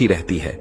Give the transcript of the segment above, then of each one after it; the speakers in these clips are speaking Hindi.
सुखी रहती है।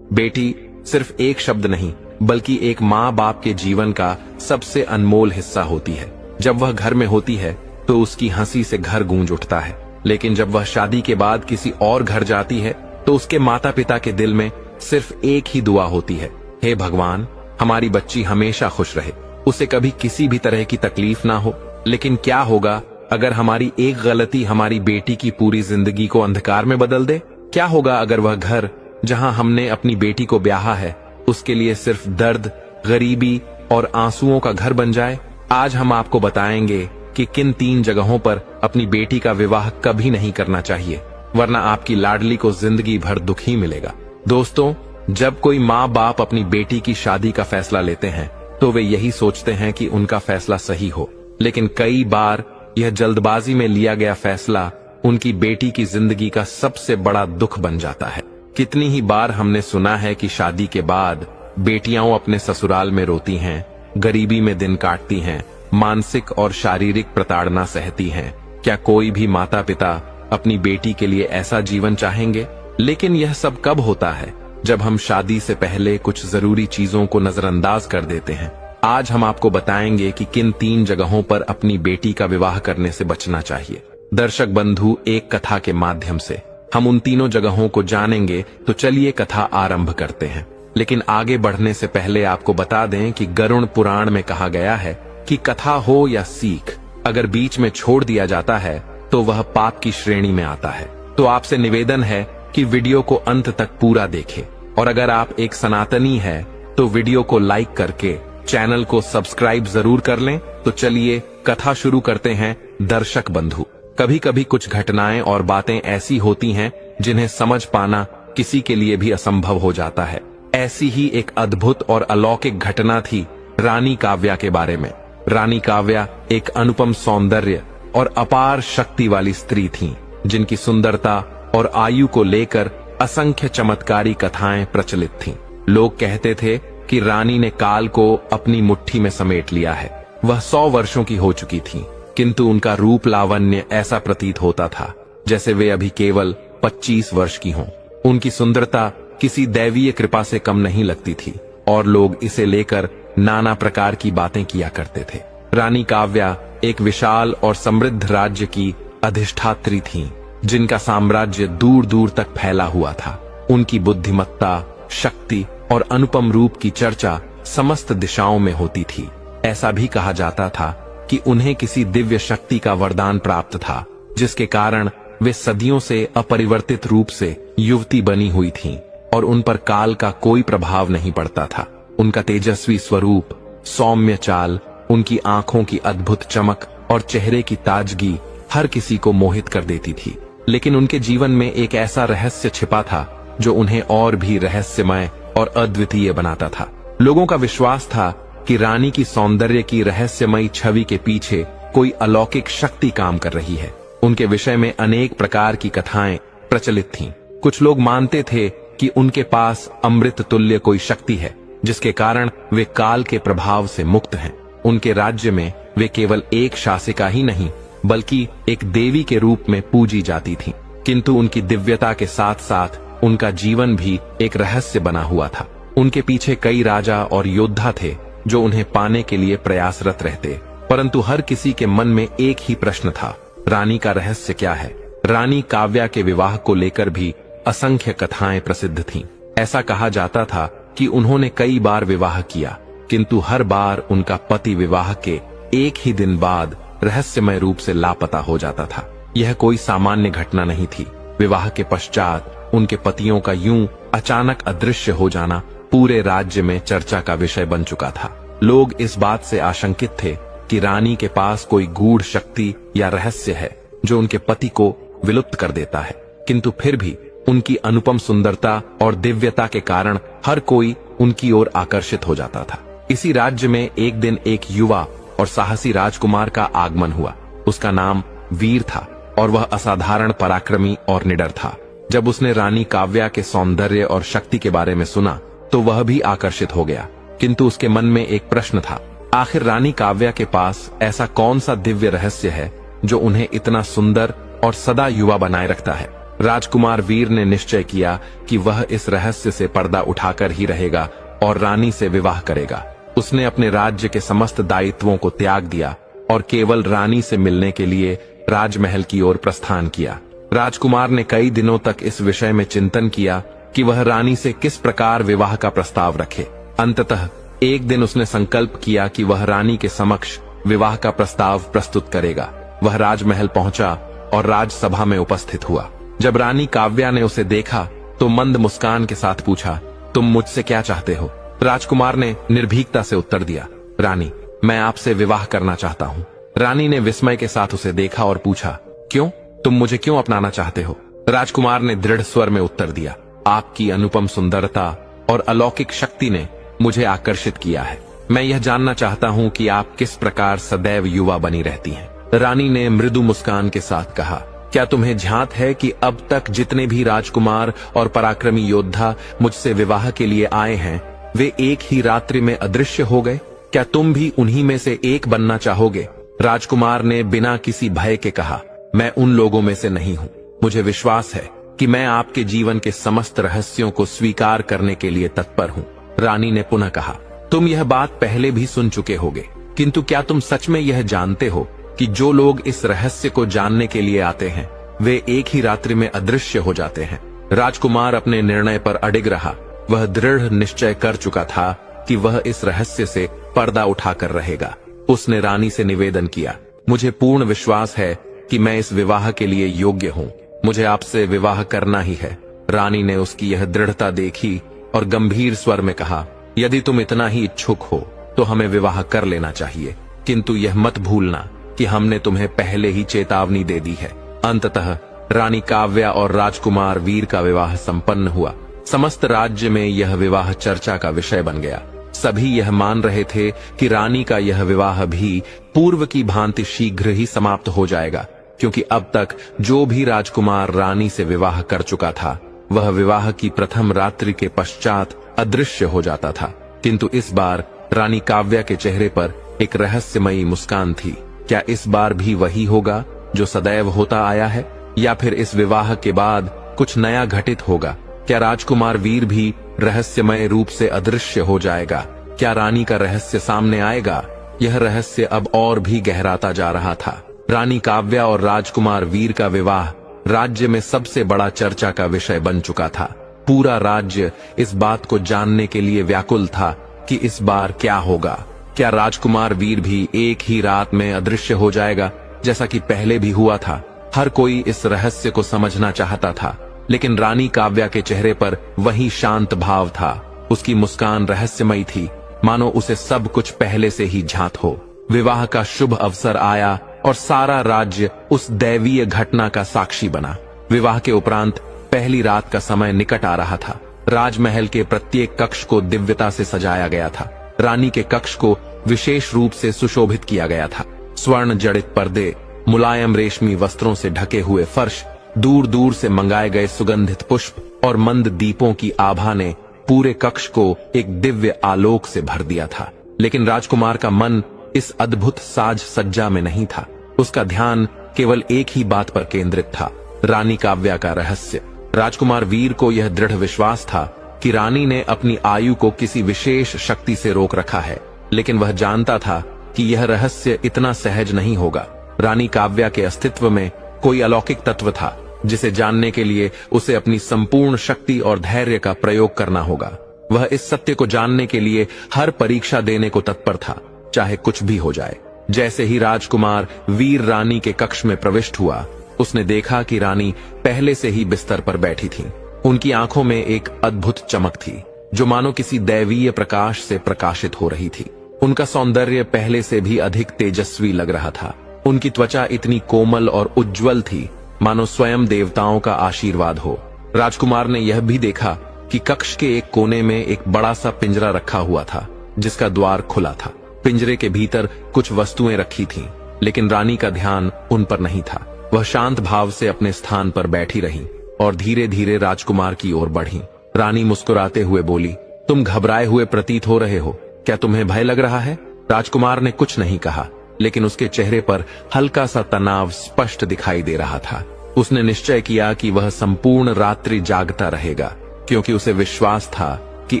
बेटी सिर्फ एक शब्द नहीं बल्कि एक माँ बाप के जीवन का सबसे अनमोल हिस्सा होती है। जब वह घर में होती है तो उसकी हंसी से घर गूंज उठता है, लेकिन जब वह शादी के बाद किसी और घर जाती है तो उसके माता पिता के दिल में सिर्फ एक ही दुआ होती है, हे भगवान, हमारी बच्ची हमेशा खुश रहे, उसे कभी किसी भी तरह की तकलीफ ना हो। लेकिन क्या होगा अगर हमारी एक गलती हमारी बेटी की पूरी जिंदगी को अंधकार में बदल दे? क्या होगा अगर वह घर जहां हमने अपनी बेटी को ब्याहा है उसके लिए सिर्फ दर्द, गरीबी और आंसुओं का घर बन जाए? आज हम आपको बताएंगे कि किन 3 जगहों पर अपनी बेटी का विवाह कभी नहीं करना चाहिए, वरना आपकी लाडली को जिंदगी भर दुख ही मिलेगा। दोस्तों, जब कोई माँ बाप अपनी बेटी की शादी का फैसला लेते हैं तो वे यही सोचते हैं कि उनका फैसला सही हो, लेकिन कई बार यह जल्दबाजी में लिया गया फैसला उनकी बेटी की जिंदगी का सबसे बड़ा दुख बन जाता है। कितनी ही बार हमने सुना है कि शादी के बाद बेटियां अपने ससुराल में रोती हैं, गरीबी में दिन काटती हैं, मानसिक और शारीरिक प्रताड़ना सहती हैं। क्या कोई भी माता पिता अपनी बेटी के लिए ऐसा जीवन चाहेंगे? लेकिन यह सब कब होता है? जब हम शादी से पहले कुछ जरूरी चीजों को नजरअंदाज कर देते हैं। आज हम आपको बताएंगे कि किन 3 जगहों पर अपनी बेटी का विवाह करने से बचना चाहिए। दर्शक बंधु, एक कथा के माध्यम से हम उन तीनों जगहों को जानेंगे, तो चलिए कथा आरंभ करते हैं। लेकिन आगे बढ़ने से पहले आपको बता दें कि गरुड़ पुराण में कहा गया है कि कथा हो या सीख, अगर बीच में छोड़ दिया जाता है तो वह पाप की श्रेणी में आता है। तो आपसे निवेदन है कि वीडियो को अंत तक पूरा देखें, और अगर आप एक सनातनी है तो वीडियो को लाइक करके चैनल को सब्सक्राइब जरूर कर लें। तो चलिए कथा शुरू करते हैं। दर्शक बंधु, कभी कभी कुछ घटनाएं और बातें ऐसी होती हैं जिन्हें समझ पाना किसी के लिए भी असंभव हो जाता है। ऐसी ही एक अद्भुत और अलौकिक घटना थी रानी काव्या के बारे में। रानी काव्या एक अनुपम सौंदर्य और अपार शक्ति वाली स्त्री थीं, जिनकी सुंदरता और आयु को लेकर असंख्य चमत्कारी कथाएं प्रचलित थीं। लोग कहते थे कि रानी ने काल को अपनी मुट्ठी में समेट लिया है। वह 100 वर्षों की हो चुकी थीं, किंतु उनका रूप लावण्य ऐसा प्रतीत होता था जैसे वे अभी केवल 25 वर्ष की हों। उनकी सुंदरता किसी दैवीय कृपा से कम नहीं लगती थी और लोग इसे लेकर नाना प्रकार की बातें किया करते थे। रानी काव्या एक विशाल और समृद्ध राज्य की अधिष्ठात्री थीं, जिनका साम्राज्य दूर दूर तक फैला हुआ था। उनकी बुद्धिमत्ता, शक्ति और अनुपम रूप की चर्चा समस्त दिशाओं में होती थी। ऐसा भी कहा जाता था कि उन्हें किसी दिव्य शक्ति का वरदान प्राप्त था, जिसके कारण वे सदियों से अपरिवर्तित रूप से युवती बनी हुई थीं और उन पर काल का कोई प्रभाव नहीं पड़ता था। उनका तेजस्वी स्वरूप, सौम्य चाल, उनकी आंखों की अद्भुत चमक और चेहरे की ताजगी हर किसी को मोहित कर देती थी। लेकिन उनके जीवन में एक ऐसा रहस्य छिपा था जो उन्हें और भी रहस्यमय और अद्वितीय बनाता था। लोगों का विश्वास था कि रानी की सौंदर्य की रहस्यमयी छवि के पीछे कोई अलौकिक शक्ति काम कर रही है। उनके विषय में अनेक प्रकार की कथाएं प्रचलित थीं। कुछ लोग मानते थे कि उनके पास अमृत तुल्य कोई शक्ति है, जिसके कारण वे काल के प्रभाव से मुक्त हैं। उनके राज्य में वे केवल एक शासिका ही नहीं बल्कि एक देवी के रूप में पूजी जाती थीं। किंतु उनकी दिव्यता के साथ साथ उनका जीवन भी एक रहस्य बना हुआ था। उनके पीछे कई राजा और योद्धा थे जो उन्हें पाने के लिए प्रयासरत रहते, परंतु हर किसी के मन में एक ही प्रश्न था, रानी का रहस्य क्या है? रानी काव्या के विवाह को लेकर भी असंख्य कथाएं प्रसिद्ध थीं। ऐसा कहा जाता था कि उन्होंने कई बार विवाह किया, किंतु हर बार उनका पति विवाह के एक ही दिन बाद रहस्यमय रूप से लापता हो जाता था। यह कोई सामान्य घटना नहीं थी। विवाह के पश्चात उनके पतियों का यूं अचानक अदृश्य हो जाना पूरे राज्य में चर्चा का विषय बन चुका था। लोग इस बात से आशंकित थे कि रानी के पास कोई गूढ़ शक्ति या रहस्य है जो उनके पति को विलुप्त कर देता है, किंतु फिर भी उनकी अनुपम सुंदरता और दिव्यता के कारण हर कोई उनकी ओर आकर्षित हो जाता था। इसी राज्य में एक दिन एक युवा और साहसी राजकुमार का आगमन हुआ। उसका नाम वीर था और वह असाधारण पराक्रमी और निडर था। जब उसने रानी काव्या के सौंदर्य और शक्ति के बारे में सुना तो वह भी आकर्षित हो गया, किंतु उसके मन में एक प्रश्न था, आखिर रानी काव्या के पास ऐसा कौन सा दिव्य रहस्य है जो उन्हें इतना सुंदर और सदा युवा बनाए रखता है? राजकुमार वीर ने निश्चय किया कि वह इस रहस्य से पर्दा उठाकर ही रहेगा और रानी से विवाह करेगा। उसने अपने राज्य के समस्त दायित्वों को त्याग दिया और केवल रानी से मिलने के लिए राजमहल की ओर प्रस्थान किया। राजकुमार ने कई दिनों तक इस विषय में चिंतन किया कि वह रानी से किस प्रकार विवाह का प्रस्ताव रखे। अंततः एक दिन उसने संकल्प किया कि वह रानी के समक्ष विवाह का प्रस्ताव प्रस्तुत करेगा। वह राजमहल पहुंचा और राजसभा में उपस्थित हुआ। जब रानी काव्या ने उसे देखा तो मंद मुस्कान के साथ पूछा, तुम मुझसे क्या चाहते हो? राजकुमार ने निर्भीकता से उत्तर दिया, रानी, मैं आपसे विवाह करना चाहता हूँ। रानी ने विस्मय के साथ उसे देखा और पूछा, क्यों? तुम मुझे क्यों अपनाना चाहते हो? राजकुमार ने दृढ़ स्वर में उत्तर दिया, आपकी अनुपम सुंदरता और अलौकिक शक्ति ने मुझे आकर्षित किया है। मैं यह जानना चाहता हूँ कि आप किस प्रकार सदैव युवा बनी रहती हैं। रानी ने मृदु मुस्कान के साथ कहा, क्या तुम्हें ध्यात है कि अब तक जितने भी राजकुमार और पराक्रमी योद्धा मुझसे विवाह के लिए आए हैं, वे एक ही रात्रि में अदृश्य हो गए? क्या तुम भी उन्हीं में से एक बनना चाहोगे? राजकुमार ने बिना किसी भय के कहा, मैं उन लोगों में से नहीं हूँ। मुझे विश्वास है कि मैं आपके जीवन के समस्त रहस्यों को स्वीकार करने के लिए तत्पर हूँ। रानी ने पुनः कहा, तुम यह बात पहले भी सुन चुके होगे, किंतु क्या तुम सच में यह जानते हो कि जो लोग इस रहस्य को जानने के लिए आते हैं, वे एक ही रात्रि में अदृश्य हो जाते हैं? राजकुमार अपने निर्णय पर अडिग रहा। वह दृढ़ निश्चय कर चुका था कि वह इस रहस्य से पर्दा उठाकर रहेगा। उसने रानी से निवेदन किया, मुझे पूर्ण विश्वास है कि मैं इस विवाह के लिए योग्य हूँ। मुझे आपसे विवाह करना ही है। रानी ने उसकी यह दृढ़ता देखी और गंभीर स्वर में कहा, यदि तुम इतना ही इच्छुक हो तो हमें विवाह कर लेना चाहिए, किंतु यह मत भूलना कि हमने तुम्हें पहले ही चेतावनी दे दी है। अंततः रानी काव्या और राजकुमार वीर का विवाह संपन्न हुआ। समस्त राज्य में यह विवाह चर्चा का विषय बन गया। सभी यह मान रहे थे कि रानी का यह विवाह भी पूर्व की भांति शीघ्र ही समाप्त हो जाएगा, क्योंकि अब तक जो भी राजकुमार रानी से विवाह कर चुका था, वह विवाह की प्रथम रात्रि के पश्चात अदृश्य हो जाता था। किंतु इस बार रानी काव्या के चेहरे पर एक रहस्यमयी मुस्कान थी। क्या इस बार भी वही होगा जो सदैव होता आया है, या फिर इस विवाह के बाद कुछ नया घटित होगा? क्या राजकुमार वीर भी रहस्यमय रूप से अदृश्य हो जाएगा? क्या रानी का रहस्य सामने आएगा? यह रहस्य अब और भी गहराता जा रहा था। रानी काव्या और राजकुमार वीर का विवाह राज्य में सबसे बड़ा चर्चा का विषय बन चुका था। पूरा राज्य इस बात को जानने के लिए व्याकुल था कि इस बार क्या होगा। क्या राजकुमार वीर भी एक ही रात में अदृश्य हो जाएगा, जैसा कि पहले भी हुआ था? हर कोई इस रहस्य को समझना चाहता था, लेकिन रानी काव्या के चेहरे पर वही शांत भाव था। उसकी मुस्कान रहस्यमयी थी, मानो उसे सब कुछ पहले से ही ज्ञात हो। विवाह का शुभ अवसर आया और सारा राज्य उस दैवीय घटना का साक्षी बना। विवाह के उपरांत पहली रात का समय निकट आ रहा था। राजमहल के प्रत्येक कक्ष को दिव्यता से सजाया गया था। रानी के कक्ष को विशेष रूप से सुशोभित किया गया था। स्वर्ण जड़ित पर्दे, मुलायम रेशमी वस्त्रों से ढके हुए फर्श, दूर दूर से मंगाए गए सुगंधित पुष्प और मंद दीपों की आभा ने पूरे कक्ष को एक दिव्य आलोक से भर दिया था। लेकिन राजकुमार का मन इस अद्भुत साज सज्जा में नहीं था। उसका ध्यान केवल एक ही बात पर केंद्रित था, रानी काव्या का रहस्य। राजकुमार वीर को यह दृढ़ विश्वास था कि रानी ने अपनी आयु को किसी विशेष शक्ति से रोक रखा है, लेकिन वह जानता था कि यह रहस्य इतना सहज नहीं होगा। रानी काव्या के अस्तित्व में कोई अलौकिक तत्व था, जिसे जानने के लिए उसे अपनी संपूर्ण शक्ति और धैर्य का प्रयोग करना होगा। वह इस सत्य को जानने के लिए हर परीक्षा देने को तत्पर था, चाहे कुछ भी हो जाए। जैसे ही राजकुमार वीर रानी के कक्ष में प्रविष्ट हुआ, उसने देखा कि रानी पहले से ही बिस्तर पर बैठी थी। उनकी आंखों में एक अद्भुत चमक थी, जो मानो किसी दैवीय प्रकाश से प्रकाशित हो रही थी। उनका सौंदर्य पहले से भी अधिक तेजस्वी लग रहा था। उनकी त्वचा इतनी कोमल और उज्जवल थी, मानो स्वयं देवताओं का आशीर्वाद हो। राजकुमार ने यह भी देखा कि कक्ष के एक कोने में एक बड़ा सा पिंजरा रखा हुआ था, जिसका द्वार खुला था। पिंजरे के भीतर कुछ वस्तुएं रखी थीं, लेकिन रानी का ध्यान उन पर नहीं था। वह शांत भाव से अपने स्थान पर बैठी रही और धीरे धीरे राजकुमार की ओर बढ़ी। रानी मुस्कुराते हुए बोली, तुम घबराए हुए प्रतीत हो रहे हो, क्या तुम्हें भय लग रहा है? राजकुमार ने कुछ नहीं कहा, लेकिन उसके चेहरे पर हल्का सा तनाव स्पष्ट दिखाई दे रहा था। उसने निश्चय किया कि वह संपूर्ण रात्रि जागता रहेगा, क्योंकि उसे विश्वास था कि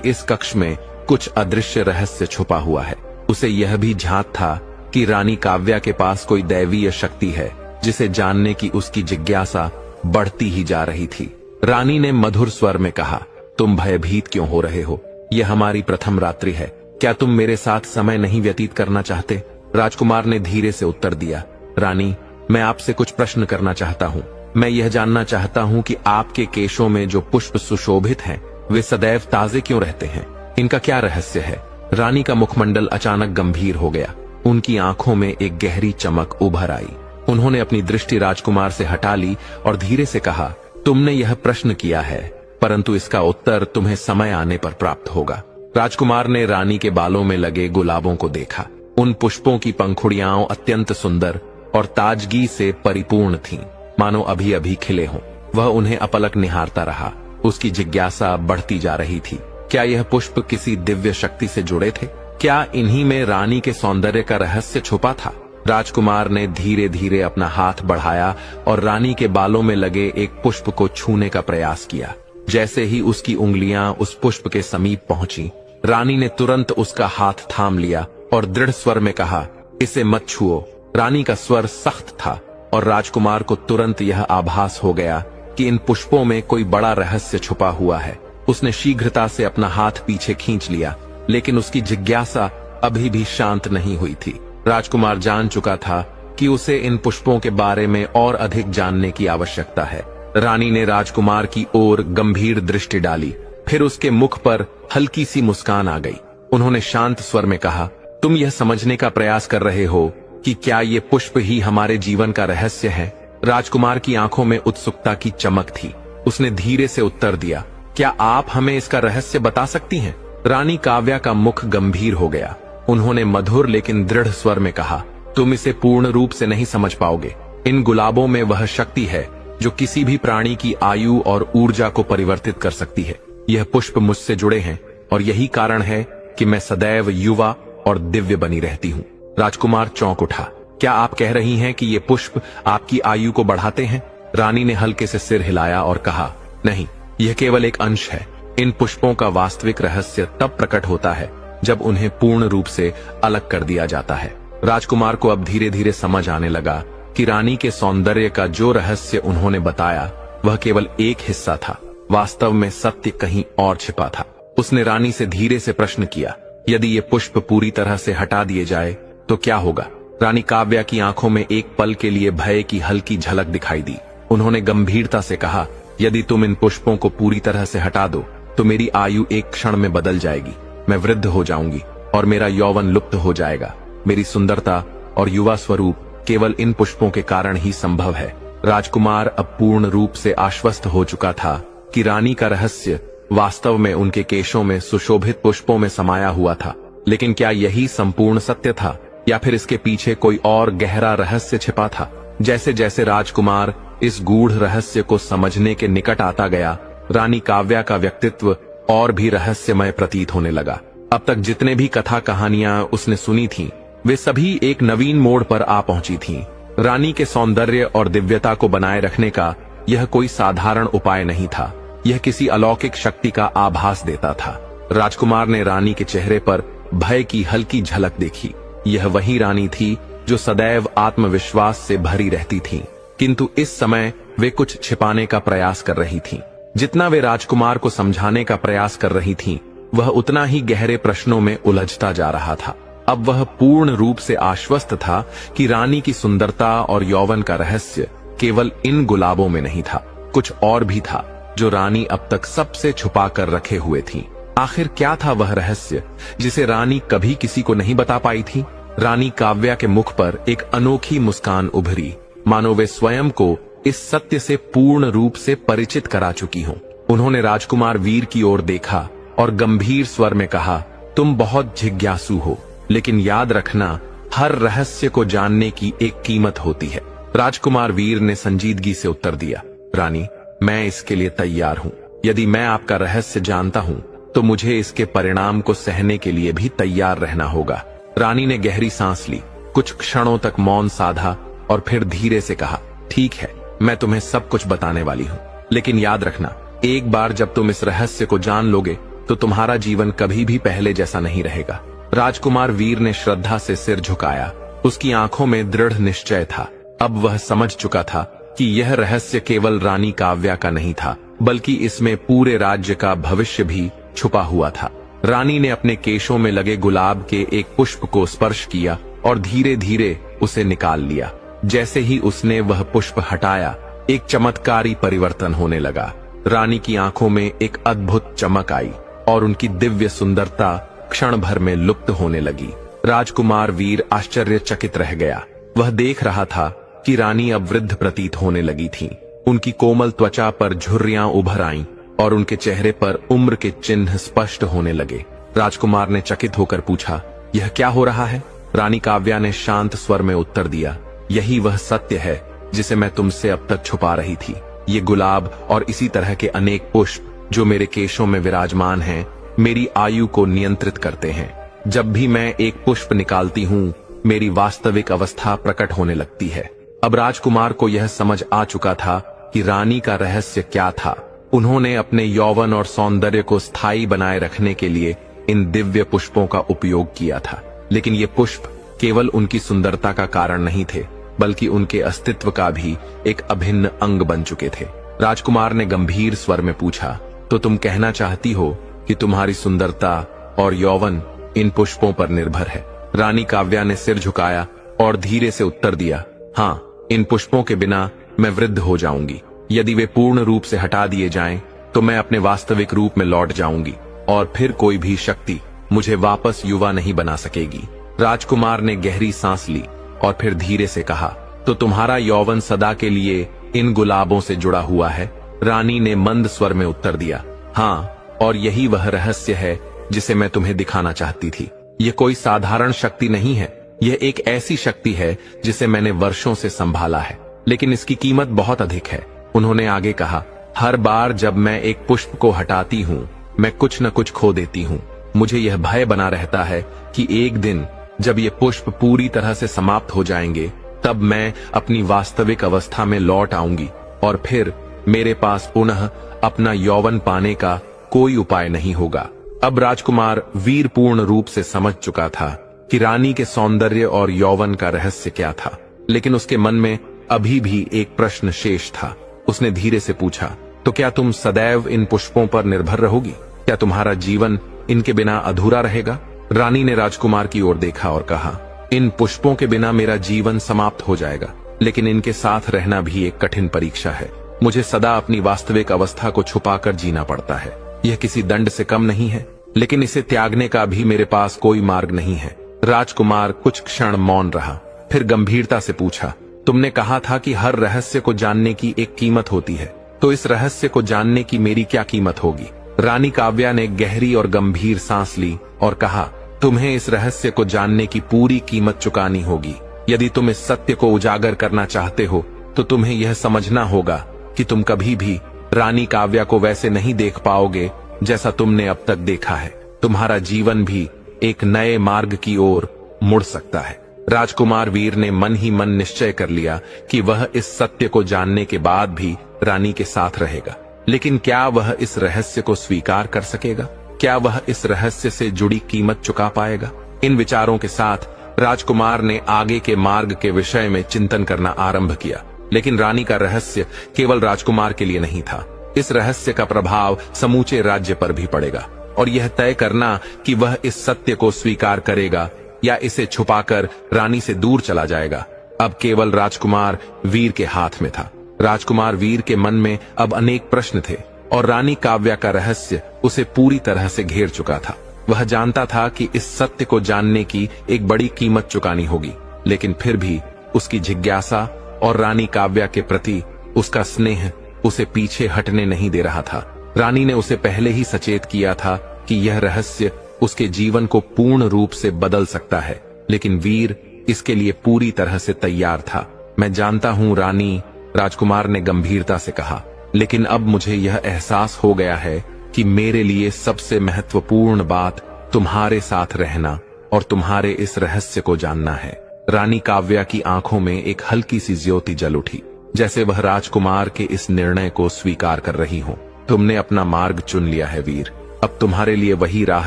इस कक्ष में कुछ अदृश्य रहस्य छुपा हुआ है। उसे यह भी झांक था कि रानी काव्या के पास कोई दैवीय शक्ति है, जिसे जानने की उसकी जिज्ञासा बढ़ती ही जा रही थी। रानी ने मधुर स्वर में कहा, तुम भयभीत क्यों हो रहे हो? यह हमारी प्रथम रात्रि है, क्या तुम मेरे साथ समय नहीं व्यतीत करना चाहते? राजकुमार ने धीरे से उत्तर दिया, रानी, मैं आपसे कुछ प्रश्न करना चाहता हूँ। मैं यह जानना चाहता हूँ कि आपके केशों में जो पुष्प सुशोभित हैं, वे सदैव ताजे क्यों रहते हैं? इनका क्या रहस्य है? रानी का मुखमंडल अचानक गंभीर हो गया। उनकी आंखों में एक गहरी चमक उभर आई। उन्होंने अपनी दृष्टि राजकुमार से हटा ली और धीरे से कहा, तुमने यह प्रश्न किया है, परंतु इसका उत्तर तुम्हें समय आने पर प्राप्त होगा। राजकुमार ने रानी के बालों में लगे गुलाबों को देखा। उन पुष्पों की पंखुड़ियां अत्यंत सुंदर और ताजगी से परिपूर्ण थीं, मानो अभी अभी खिले हों। वह उन्हें अपलक निहारता रहा। उसकी जिज्ञासा बढ़ती जा रही थी। क्या यह पुष्प किसी दिव्य शक्ति से जुड़े थे? क्या इन्हीं में रानी के सौंदर्य का रहस्य छुपा था? राजकुमार ने धीरे धीरे अपना हाथ बढ़ाया और रानी के बालों में लगे एक पुष्प को छूने का प्रयास किया। जैसे ही उसकी उंगलियां उस पुष्प के समीप पहुंची, रानी ने तुरंत उसका हाथ थाम लिया और दृढ़ स्वर में कहा, इसे मत छुओ। रानी का स्वर सख्त था और राजकुमार को तुरंत यह आभास हो गया कि इन पुष्पों में कोई बड़ा रहस्य छुपा हुआ है। उसने शीघ्रता से अपना हाथ पीछे खींच लिया, लेकिन उसकी जिज्ञासा अभी भी शांत नहीं हुई थी। राजकुमार जान चुका था कि उसे इन पुष्पों के बारे में और अधिक जानने की आवश्यकता है। रानी ने राजकुमार की ओर गंभीर दृष्टि डाली, फिर उसके मुख पर हल्की सी मुस्कान आ गई। उन्होंने शांत स्वर में कहा, तुम यह समझने का प्रयास कर रहे हो कि क्या ये पुष्प ही हमारे जीवन का रहस्य है? राजकुमार की आंखों में उत्सुकता की चमक थी। उसने धीरे से उत्तर दिया, क्या आप हमें इसका रहस्य बता सकती हैं? रानी काव्या का मुख गंभीर हो गया। उन्होंने मधुर लेकिन दृढ़ स्वर में कहा, तुम इसे पूर्ण रूप से नहीं समझ पाओगे। इन गुलाबों में वह शक्ति है जो किसी भी प्राणी की आयु और ऊर्जा को परिवर्तित कर सकती है। यह पुष्प मुझसे जुड़े हैं और यही कारण है कि मैं सदैव युवा और दिव्य बनी रहती हूँ। राजकुमार चौंक उठा। क्या आप कह रही हैं कि ये पुष्प आपकी आयु को बढ़ाते हैं? रानी ने हल्के से सिर हिलाया और कहा, नहीं, यह केवल एक अंश है। इन पुष्पों का वास्तविक रहस्य तब प्रकट होता है जब उन्हें पूर्ण रूप से अलग कर दिया जाता है। राजकुमार को अब धीरे धीरे समझ आने लगा कि रानी के सौंदर्य का जो रहस्य उन्होंने बताया वह केवल एक हिस्सा था। वास्तव में सत्य कहीं और छिपा था। उसने रानी से धीरे से प्रश्न किया, यदि ये पुष्प पूरी तरह से हटा दिए जाए तो क्या होगा? रानी काव्या की आंखों में एक पल के लिए भय की हल्की झलक दिखाई दी। उन्होंने गंभीरता से कहा, यदि तुम इन पुष्पों को पूरी तरह से हटा दो तो मेरी आयु एक क्षण में बदल जाएगी। मैं वृद्ध हो जाऊंगी और मेरा यौवन लुप्त हो जाएगा। मेरी सुंदरता और युवा स्वरूप केवल इन पुष्पों के कारण ही संभव है। राजकुमार अब पूर्ण रूप से आश्वस्त हो चुका था कि रानी का रहस्य वास्तव में उनके केशों में सुशोभित पुष्पों में समाया हुआ था। लेकिन क्या यही संपूर्ण सत्य था या फिर इसके पीछे कोई और गहरा रहस्य छिपा था? जैसे जैसे राजकुमार इस गूढ़ रहस्य को समझने के निकट आता गया, रानी काव्या का व्यक्तित्व और भी रहस्यमय प्रतीत होने लगा। अब तक जितने भी कथा कहानियां उसने सुनी थीं, वे सभी एक नवीन मोड़ पर आ पहुंची थीं। रानी के सौंदर्य और दिव्यता को बनाए रखने का यह कोई साधारण उपाय नहीं था। यह किसी अलौकिक शक्ति का आभास देता था। राजकुमार ने रानी के चेहरे पर भय की हल्की झलक देखी। यह वही रानी थी जो सदैव आत्मविश्वास से भरी रहती थी, किंतु इस समय वे कुछ छिपाने का प्रयास कर रही थीं। जितना वे राजकुमार को समझाने का प्रयास कर रही थीं, वह उतना ही गहरे प्रश्नों में उलझता जा रहा था। अब वह पूर्ण रूप से आश्वस्त था कि रानी की सुंदरता और यौवन का रहस्य केवल इन गुलाबों में नहीं था, कुछ और भी था जो रानी अब तक सबसे छुपा कर रखे हुए थी। आखिर क्या था वह रहस्य जिसे रानी कभी किसी को नहीं बता पाई थी? रानी काव्या के मुख पर एक अनोखी मुस्कान उभरी, मानो वे स्वयं को इस सत्य से पूर्ण रूप से परिचित करा चुकी हों। उन्होंने राजकुमार वीर की ओर देखा और गंभीर स्वर में कहा, तुम बहुत जिज्ञासु हो, लेकिन याद रखना, हर रहस्य को जानने की एक कीमत होती है। राजकुमार वीर ने संजीदगी से उत्तर दिया, रानी, मैं इसके लिए तैयार हूँ। यदि मैं आपका रहस्य जानता हूँ तो मुझे इसके परिणाम को सहने के लिए भी तैयार रहना होगा। रानी ने गहरी सांस ली, कुछ क्षणों तक मौन साधा और फिर धीरे से कहा, ठीक है, मैं तुम्हें सब कुछ बताने वाली हूँ। लेकिन याद रखना, एक बार जब तुम इस रहस्य को जान लोगे तो तुम्हारा जीवन कभी भी पहले जैसा नहीं रहेगा। राजकुमार वीर ने श्रद्धा से सिर झुकाया। उसकी आंखों में दृढ़ निश्चय था। अब वह समझ चुका था कि यह रहस्य केवल रानी काव्या का नहीं था, बल्कि इसमें पूरे राज्य का भविष्य भी छुपा हुआ था। रानी ने अपने केशों में लगे गुलाब के एक पुष्प को स्पर्श किया और धीरे धीरे उसे निकाल लिया। जैसे ही उसने वह पुष्प हटाया, एक चमत्कारी परिवर्तन होने लगा। रानी की आंखों में एक अद्भुत चमक आई और उनकी दिव्य सुंदरता क्षण भर में लुप्त होने लगी। राजकुमार वीर आश्चर्यचकित रह गया। वह देख रहा था कि रानी अब वृद्ध प्रतीत होने लगी थीं। उनकी कोमल त्वचा पर झुर्रियां उभर आईं और उनके चेहरे पर उम्र के चिन्ह स्पष्ट होने लगे। राजकुमार ने चकित होकर पूछा, यह क्या हो रहा है? रानी काव्या ने शांत स्वर में उत्तर दिया, यही वह सत्य है जिसे मैं तुमसे अब तक छुपा रही थी। ये गुलाब और इसी तरह के अनेक पुष्प जो मेरे केशों में विराजमान हैं, मेरी आयु को नियंत्रित करते हैं। जब भी मैं एक पुष्प निकालती हूँ, मेरी वास्तविक अवस्था प्रकट होने लगती है। अब राजकुमार को यह समझ आ चुका था कि रानी का रहस्य क्या था। उन्होंने अपने यौवन और सौंदर्य को स्थायी बनाए रखने के लिए इन दिव्य पुष्पों का उपयोग किया था। लेकिन ये पुष्प केवल उनकी सुंदरता का कारण नहीं थे, बल्कि उनके अस्तित्व का भी एक अभिन्न अंग बन चुके थे। राजकुमार ने गंभीर स्वर में पूछा, तो तुम कहना चाहती हो कि तुम्हारी सुंदरता और यौवन इन पुष्पों पर निर्भर है? रानी काव्या ने सिर झुकाया और धीरे से उत्तर दिया, हाँ, इन पुष्पों के बिना मैं वृद्ध हो जाऊंगी। यदि वे पूर्ण रूप से हटा दिए जाएं, तो मैं अपने वास्तविक रूप में लौट जाऊंगी और फिर कोई भी शक्ति मुझे वापस युवा नहीं बना सकेगी। राजकुमार ने गहरी सांस ली और फिर धीरे से कहा, तो तुम्हारा यौवन सदा के लिए इन गुलाबों से जुड़ा हुआ है? रानी ने मंद स्वर में उत्तर दिया, हाँ, और यही वह रहस्य है जिसे मैं तुम्हें दिखाना चाहती थी। यह कोई साधारण शक्ति नहीं है, यह एक ऐसी शक्ति है जिसे मैंने वर्षों से संभाला है, लेकिन इसकी कीमत बहुत अधिक है। उन्होंने आगे कहा, हर बार जब मैं एक पुष्प को हटाती हूँ, मैं कुछ न कुछ खो देती हूँ। मुझे यह भय बना रहता है कि एक दिन जब ये पुष्प पूरी तरह से समाप्त हो जाएंगे, तब मैं अपनी वास्तविक अवस्था में लौट आऊंगी और फिर मेरे पास पुनः अपना यौवन पाने का कोई उपाय नहीं होगा। अब राजकुमार वीर पूर्ण रूप से समझ चुका था कि रानी के सौंदर्य और यौवन का रहस्य क्या था, लेकिन उसके मन में अभी भी एक प्रश्न शेष था। उसने धीरे से पूछा, तो क्या तुम सदैव इन पुष्पों पर निर्भर रहोगी? क्या तुम्हारा जीवन इनके बिना अधूरा रहेगा? रानी ने राजकुमार की ओर देखा और कहा, इन पुष्पों के बिना मेरा जीवन समाप्त हो जाएगा, लेकिन इनके साथ रहना भी एक कठिन परीक्षा है। मुझे सदा अपनी वास्तविक अवस्था को छुपाकर जीना पड़ता है। यह किसी दंड से कम नहीं है, लेकिन इसे त्यागने का भी मेरे पास कोई मार्ग नहीं है। राजकुमार कुछ क्षण मौन रहा, फिर गंभीरता से पूछा, तुमने कहा था कि हर रहस्य को जानने की एक कीमत होती है, तो इस रहस्य को जानने की मेरी क्या कीमत होगी? रानी काव्या ने गहरी और गंभीर सांस ली और कहा, तुम्हें इस रहस्य को जानने की पूरी कीमत चुकानी होगी। यदि तुम इस सत्य को उजागर करना चाहते हो, तो तुम्हें यह समझना होगा कि तुम कभी भी रानी काव्या को वैसे नहीं देख पाओगे जैसा तुमने अब तक देखा है। तुम्हारा जीवन भी एक नए मार्ग की ओर मुड़ सकता है। राजकुमार वीर ने मन ही मन निश्चय कर लिया कि वह इस सत्य को जानने के बाद भी रानी के साथ रहेगा। लेकिन क्या वह इस रहस्य को स्वीकार कर सकेगा? क्या वह इस रहस्य से जुड़ी कीमत चुका पाएगा? इन विचारों के साथ राजकुमार ने आगे के मार्ग के विषय में चिंतन करना आरंभ किया। लेकिन रानी का रहस्य केवल राजकुमार के लिए नहीं था। इस रहस्य का प्रभाव समूचे राज्य पर भी पड़ेगा, और यह तय करना कि वह इस सत्य को स्वीकार करेगा या इसे छुपाकर रानी से दूर चला जाएगा, अब केवल राजकुमार वीर के हाथ में था। राजकुमार वीर के मन में अब अनेक प्रश्न थे और रानी काव्या का रहस्य उसे पूरी तरह से घेर चुका था। वह जानता था कि इस सत्य को जानने की एक बड़ी कीमत चुकानी होगी, लेकिन फिर भी उसकी जिज्ञासा और रानी काव्या के प्रति उसका स्नेह उसे पीछे हटने नहीं दे रहा था। रानी ने उसे पहले ही सचेत किया था कि यह रहस्य उसके जीवन को पूर्ण रूप से बदल सकता है, लेकिन वीर इसके लिए पूरी तरह से तैयार था। मैं जानता हूं रानी, राजकुमार ने गंभीरता से कहा, लेकिन अब मुझे यह एहसास हो गया है कि मेरे लिए सबसे महत्वपूर्ण बात तुम्हारे साथ रहना और तुम्हारे इस रहस्य को जानना है। रानी काव्या की आंखों में एक हल्की सी ज्योति जल उठी। जैसे वह राजकुमार के इस निर्णय को स्वीकार कर रही हो। तुमने अपना मार्ग चुन लिया है वीर, अब तुम्हारे लिए वही राह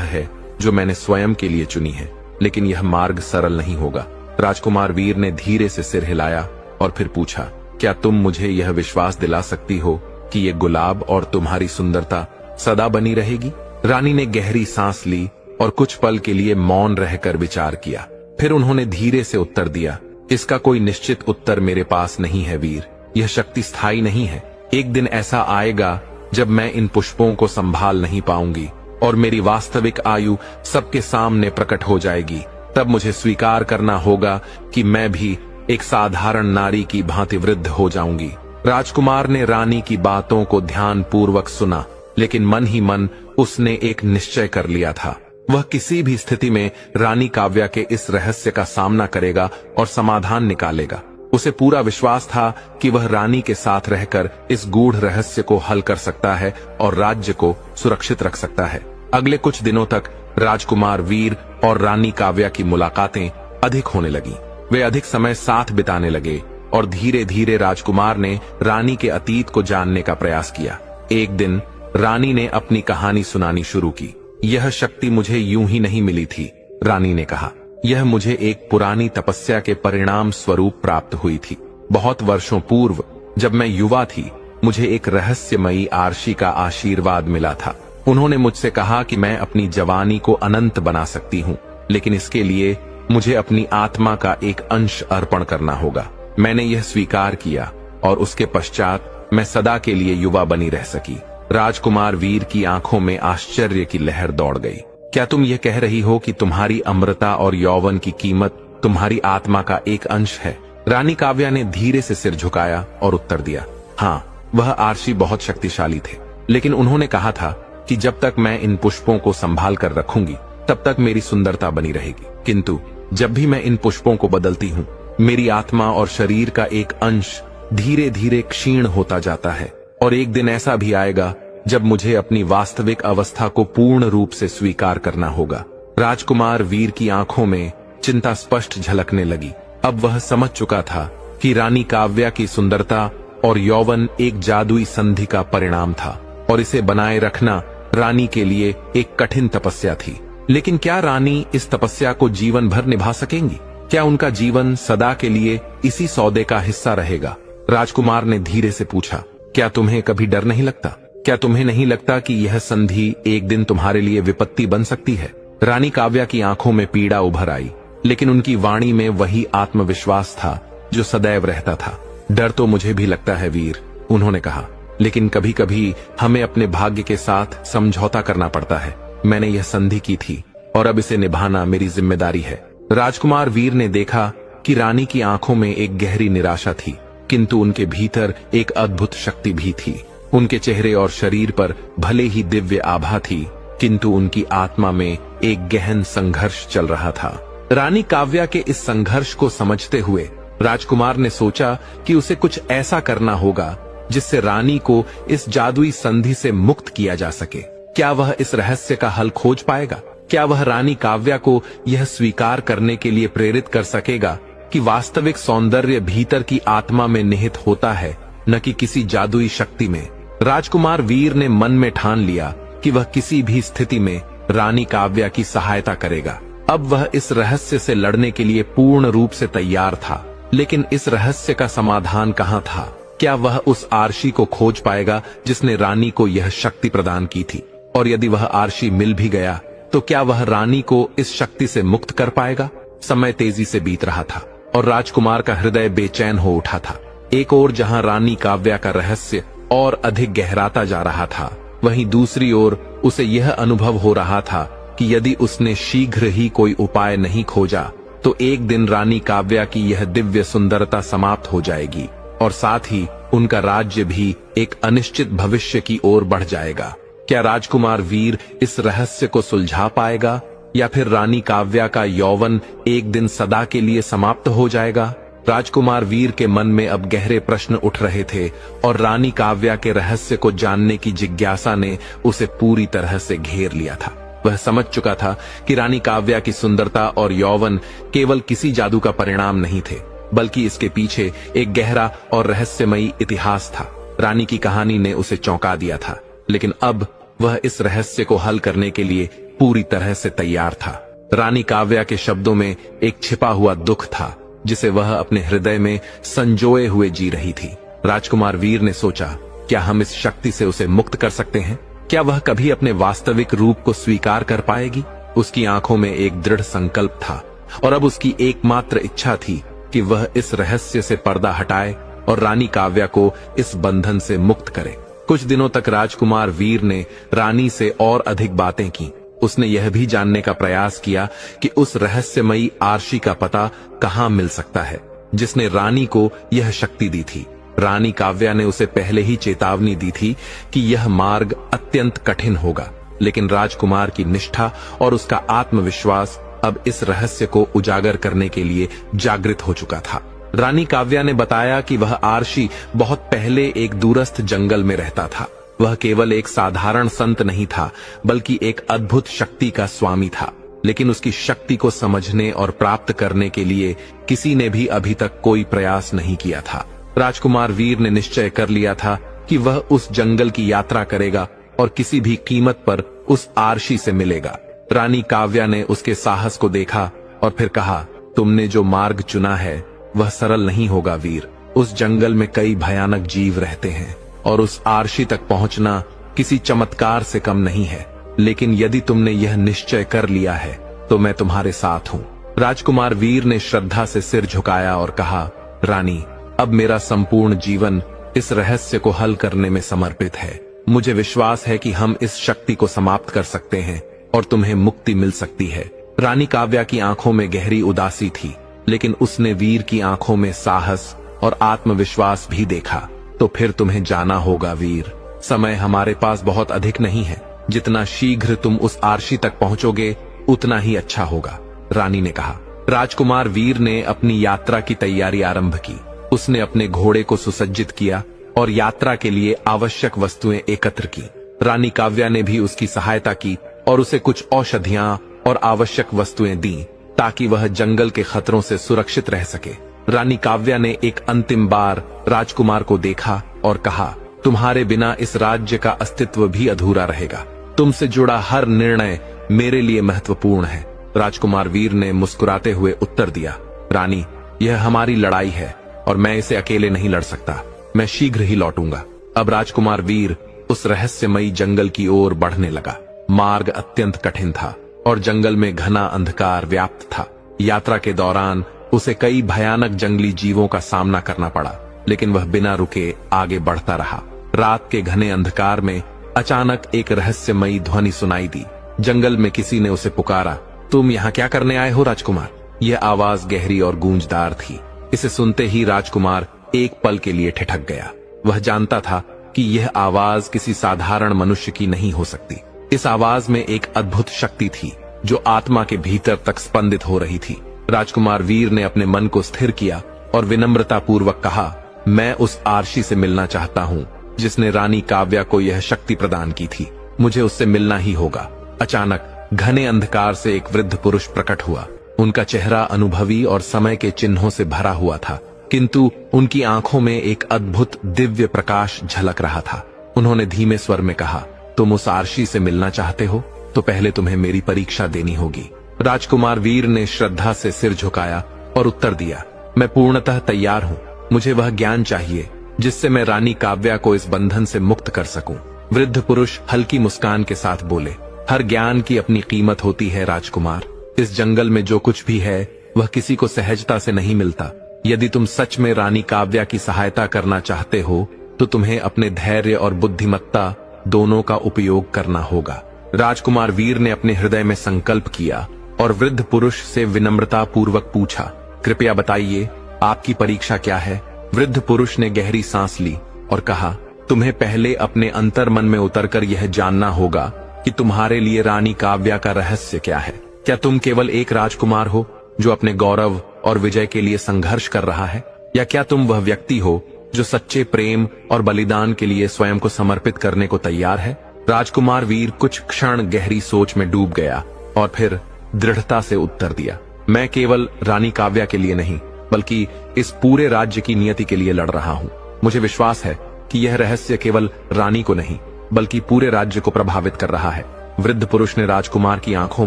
है जो मैंने स्वयं के लिए चुनी है, लेकिन यह मार्ग सरल नहीं होगा। राजकुमार वीर ने धीरे से सिर हिलाया और फिर पूछा, क्या तुम मुझे यह विश्वास दिला सकती हो कि ये गुलाब और तुम्हारी सुंदरता सदा बनी रहेगी? रानी ने गहरी सांस ली और कुछ पल के लिए मौन रहकर विचार किया। फिर उन्होंने धीरे से उत्तर दिया, इसका कोई निश्चित उत्तर मेरे पास नहीं है वीर, यह शक्ति स्थायी नहीं है। एक दिन ऐसा आएगा जब मैं इन पुष्पों को संभाल नहीं पाऊंगी और मेरी वास्तविक आयु सबके सामने प्रकट हो जाएगी। तब मुझे स्वीकार करना होगा कि मैं भी एक साधारण नारी की भांति वृद्ध हो जाऊंगी। राजकुमार ने रानी की बातों को ध्यान पूर्वक सुना, लेकिन मन ही मन उसने एक निश्चय कर लिया था। वह किसी भी स्थिति में रानी काव्या के इस रहस्य का सामना करेगा और समाधान निकालेगा। उसे पूरा विश्वास था कि वह रानी के साथ रहकर इस गूढ़ रहस्य को हल कर सकता है और राज्य को सुरक्षित रख सकता है। अगले कुछ दिनों तक राजकुमार वीर और रानी काव्या की मुलाकातें अधिक होने लगी। वे अधिक समय साथ बिताने लगे और धीरे धीरे राजकुमार ने रानी के अतीत को जानने का प्रयास किया। एक दिन रानी ने अपनी कहानी सुनानी शुरू की। यह शक्ति मुझे यूं ही नहीं मिली थी, रानी ने कहा। यह मुझे एक पुरानी तपस्या के परिणाम स्वरूप प्राप्त हुई थी। बहुत वर्षों पूर्व जब मैं युवा थी, मुझे एक रहस्यमयी आर्षी का आशीर्वाद मिला था। उन्होंने मुझसे कहा कि मैं अपनी जवानी को अनंत बना सकती हूँ, लेकिन इसके लिए मुझे अपनी आत्मा का एक अंश अर्पण करना होगा। मैंने यह स्वीकार किया और उसके पश्चात मैं सदा के लिए युवा बनी रह सकी। राजकुमार वीर की आंखों में आश्चर्य की लहर दौड़ गई। क्या तुम यह कह रही हो कि तुम्हारी अमृता और यौवन की कीमत तुम्हारी आत्मा का एक अंश है? रानी काव्या ने धीरे से सिर झुकाया और उत्तर दिया, हाँ, वह आर्षी बहुत शक्तिशाली थे, लेकिन उन्होंने कहा था कि जब तक मैं इन पुष्पों को संभाल कर रखूंगी तब तक मेरी सुंदरता बनी रहेगी। किंतु जब भी मैं इन पुष्पों को बदलती हूँ, मेरी आत्मा और शरीर का एक अंश धीरे धीरे क्षीण होता जाता है और एक दिन ऐसा भी आएगा जब मुझे अपनी वास्तविक अवस्था को पूर्ण रूप से स्वीकार करना होगा। राजकुमार वीर की आंखों में चिंता स्पष्ट झलकने लगी। अब वह समझ चुका था कि रानी काव्या की सुंदरता और यौवन एक जादुई संधि का परिणाम था और इसे बनाए रखना रानी के लिए एक कठिन तपस्या थी। लेकिन क्या रानी इस तपस्या को जीवन भर निभा सकेंगी? क्या उनका जीवन सदा के लिए इसी सौदे का हिस्सा रहेगा? राजकुमार ने धीरे से पूछा, क्या तुम्हें कभी डर नहीं लगता? क्या तुम्हें नहीं लगता कि यह संधि एक दिन तुम्हारे लिए विपत्ति बन सकती है? रानी काव्या की आंखों में पीड़ा उभर आई, लेकिन उनकी वाणी में वही आत्मविश्वास था जो सदैव रहता था। डर तो मुझे भी लगता है वीर, उन्होंने कहा, लेकिन कभी कभी हमें अपने भाग्य के साथ समझौता करना पड़ता है। मैंने यह संधि की थी और अब इसे निभाना मेरी जिम्मेदारी है। राजकुमार वीर ने देखा कि रानी की आंखों में एक गहरी निराशा थी, किंतु उनके भीतर एक अद्भुत शक्ति भी थी। उनके चेहरे और शरीर पर भले ही दिव्य आभा थी, किंतु उनकी आत्मा में एक गहन संघर्ष चल रहा था। रानी काव्या के इस संघर्ष को समझते हुए राजकुमार ने सोचा कि उसे कुछ ऐसा करना होगा जिससे रानी को इस जादुई संधि से मुक्त किया जा सके। क्या वह इस रहस्य का हल खोज पाएगा? क्या वह रानी काव्या को यह स्वीकार करने के लिए प्रेरित कर सकेगा कि वास्तविक सौंदर्य भीतर की आत्मा में निहित होता है, न कि किसी जादुई शक्ति में? राजकुमार वीर ने मन में ठान लिया कि वह किसी भी स्थिति में रानी काव्या की सहायता करेगा। अब वह इस रहस्य से लड़ने के लिए पूर्ण रूप से तैयार था, लेकिन इस रहस्य का समाधान कहाँ था? क्या वह उस आर्षी को खोज पाएगा जिसने रानी को यह शक्ति प्रदान की थी? और यदि वह आर्षी मिल भी गया तो क्या वह रानी को इस शक्ति से मुक्त कर पाएगा? समय तेजी से बीत रहा था और राजकुमार का हृदय बेचैन हो उठा था। एक ओर जहां रानी काव्या का रहस्य और अधिक गहराता जा रहा था, वहीं दूसरी ओर उसे यह अनुभव हो रहा था कि यदि उसने शीघ्र ही कोई उपाय नहीं खोजा तो एक दिन रानी काव्या की यह दिव्य सुंदरता समाप्त हो जाएगी और साथ ही उनका राज्य भी एक अनिश्चित भविष्य की ओर बढ़ जाएगा। क्या राजकुमार वीर इस रहस्य को सुलझा पाएगा या फिर रानी काव्या का यौवन एक दिन सदा के लिए समाप्त हो जाएगा? राजकुमार वीर के मन में अब गहरे प्रश्न उठ रहे थे और रानी काव्या के रहस्य को जानने की जिज्ञासा ने उसे पूरी तरह से घेर लिया था। वह समझ चुका था कि रानी काव्या की सुंदरता और यौवन केवल किसी जादू का परिणाम नहीं थे, बल्कि इसके पीछे एक गहरा और रहस्यमयी इतिहास था। रानी की कहानी ने उसे चौंका दिया था, लेकिन अब वह इस रहस्य को हल करने के लिए पूरी तरह से तैयार था। रानी काव्या के शब्दों में एक छिपा हुआ दुख था, जिसे वह अपने हृदय में संजोए हुए जी रही थी। राजकुमार वीर ने सोचा, क्या हम इस शक्ति से उसे मुक्त कर सकते हैं? क्या वह कभी अपने वास्तविक रूप को स्वीकार कर पाएगी? उसकी आंखों में एक दृढ़ संकल्प था और अब उसकी एकमात्र इच्छा थी कि वह इस रहस्य से पर्दा हटाए और रानी काव्या को इस बंधन से मुक्त करे। कुछ दिनों तक राजकुमार वीर ने रानी से और अधिक बातें की। उसने यह भी जानने का प्रयास किया कि उस रहस्यमयी आरशी का पता कहां मिल सकता है, जिसने रानी को यह शक्ति दी थी। रानी काव्या ने उसे पहले ही चेतावनी दी थी कि यह मार्ग अत्यंत कठिन होगा, लेकिन राजकुमार की निष्ठा और उसका आत्मविश्वास अब इस रहस्य को उजागर करने के लिए जागृत हो चुका था। रानी काव्या ने बताया कि वह आरशी बहुत पहले एक दूरस्थ जंगल में रहता था। वह केवल एक साधारण संत नहीं था, बल्कि एक अद्भुत शक्ति का स्वामी था, लेकिन उसकी शक्ति को समझने और प्राप्त करने के लिए किसी ने भी अभी तक कोई प्रयास नहीं किया था। राजकुमार वीर ने निश्चय कर लिया था कि वह उस जंगल की यात्रा करेगा और किसी भी कीमत पर उस आरशी से मिलेगा। रानी काव्या ने उसके साहस को देखा और फिर कहा, तुमने जो मार्ग चुना है वह सरल नहीं होगा वीर। उस जंगल में कई भयानक जीव रहते हैं और उस आरशी तक पहुंचना किसी चमत्कार से कम नहीं है, लेकिन यदि तुमने यह निश्चय कर लिया है तो मैं तुम्हारे साथ हूँ। राजकुमार वीर ने श्रद्धा से सिर झुकाया और कहा, रानी, अब मेरा संपूर्ण जीवन इस रहस्य को हल करने में समर्पित है। मुझे विश्वास है कि हम इस शक्ति को समाप्त कर सकते हैं और तुम्हें मुक्ति मिल सकती है। रानी काव्या की आंखों में गहरी उदासी थी, लेकिन उसने वीर की आंखों में साहस और आत्मविश्वास भी देखा। तो फिर तुम्हें जाना होगा वीर, समय हमारे पास बहुत अधिक नहीं है। जितना शीघ्र तुम उस आरशी तक पहुंचोगे उतना ही अच्छा होगा, रानी ने कहा। राजकुमार वीर ने अपनी यात्रा की तैयारी आरंभ की। उसने अपने घोड़े को सुसज्जित किया और यात्रा के लिए आवश्यक वस्तुएं एकत्र की। रानी काव्या ने भी उसकी सहायता की और उसे कुछ औषधियां और आवश्यक वस्तुएं दी ताकि वह जंगल के खतरों से सुरक्षित रह सके। रानी काव्या ने एक अंतिम बार राजकुमार को देखा और कहा, तुम्हारे बिना इस राज्य का अस्तित्व भी अधूरा रहेगा। तुमसे जुड़ा हर निर्णय मेरे लिए महत्वपूर्ण है। राजकुमार वीर ने मुस्कुराते हुए उत्तर दिया, रानी, यह हमारी लड़ाई है और मैं इसे अकेले नहीं लड़ सकता। मैं शीघ्र ही लौटूंगा। अब राजकुमार वीर उस रहस्यमयी जंगल की ओर बढ़ने लगा। मार्ग अत्यंत कठिन था और जंगल में घना अंधकार व्याप्त था। यात्रा के दौरान उसे कई भयानक जंगली जीवों का सामना करना पड़ा, लेकिन वह बिना रुके आगे बढ़ता रहा। रात के घने अंधकार में अचानक एक रहस्यमयी ध्वनि सुनाई दी। जंगल में किसी ने उसे पुकारा, तुम यहाँ क्या करने आए हो राजकुमार? यह आवाज गहरी और गूंजदार थी। इसे सुनते ही राजकुमार एक पल के लिए ठिठक गया। वह जानता था कि यह आवाज किसी साधारण मनुष्य की नहीं हो सकती। इस आवाज में एक अद्भुत शक्ति थी जो आत्मा के भीतर तक स्पंदित हो रही थी। राजकुमार वीर ने अपने मन को स्थिर किया और विनम्रता पूर्वक कहा, मैं उस आरशी से मिलना चाहता हूँ जिसने रानी काव्या को यह शक्ति प्रदान की थी। मुझे उससे मिलना ही होगा। अचानक घने अंधकार से एक वृद्ध पुरुष प्रकट हुआ। उनका चेहरा अनुभवी और समय के चिन्हों से भरा हुआ था, किंतु उनकी आंखों में एक अद्भुत दिव्य प्रकाश झलक रहा था। उन्होंने धीमे स्वर में कहा, तुम उस आरशी से मिलना चाहते हो तो पहले तुम्हें मेरी परीक्षा देनी होगी। राजकुमार वीर ने श्रद्धा से सिर झुकाया और उत्तर दिया, मैं पूर्णतः तैयार हूँ। मुझे वह ज्ञान चाहिए जिससे मैं रानी काव्या को इस बंधन से मुक्त कर सकूं। वृद्ध पुरुष हल्की मुस्कान के साथ बोले, हर ज्ञान की अपनी कीमत होती है राजकुमार। इस जंगल में जो कुछ भी है वह किसी को सहजता से नहीं मिलता। यदि तुम सच में रानी काव्या की सहायता करना चाहते हो तो तुम्हें अपने धैर्य और बुद्धिमत्ता दोनों का उपयोग करना होगा। राजकुमार वीर ने अपने हृदय में संकल्प किया और वृद्ध पुरुष से विनम्रता पूर्वक पूछा, कृपया बताइए आपकी परीक्षा क्या है? वृद्ध पुरुष ने गहरी सांस ली और कहा, तुम्हें पहले अपने अंतर मन में उतरकर यह जानना होगा कि तुम्हारे लिए रानी काव्या का रहस्य क्या है। क्या तुम केवल एक राजकुमार हो जो अपने गौरव और विजय के लिए संघर्ष कर रहा है, या क्या तुम वह व्यक्ति हो जो सच्चे प्रेम और बलिदान के लिए स्वयं को समर्पित करने को तैयार है? राजकुमार वीर कुछ क्षण गहरी सोच में डूब गया और फिर दृढ़ता से उत्तर दिया, मैं केवल रानी काव्या के लिए नहीं बल्कि इस पूरे राज्य की नियति के लिए लड़ रहा हूं। मुझे विश्वास है कि यह रहस्य केवल रानी को नहीं बल्कि पूरे राज्य को प्रभावित कर रहा है। वृद्ध पुरुष ने राजकुमार की आंखों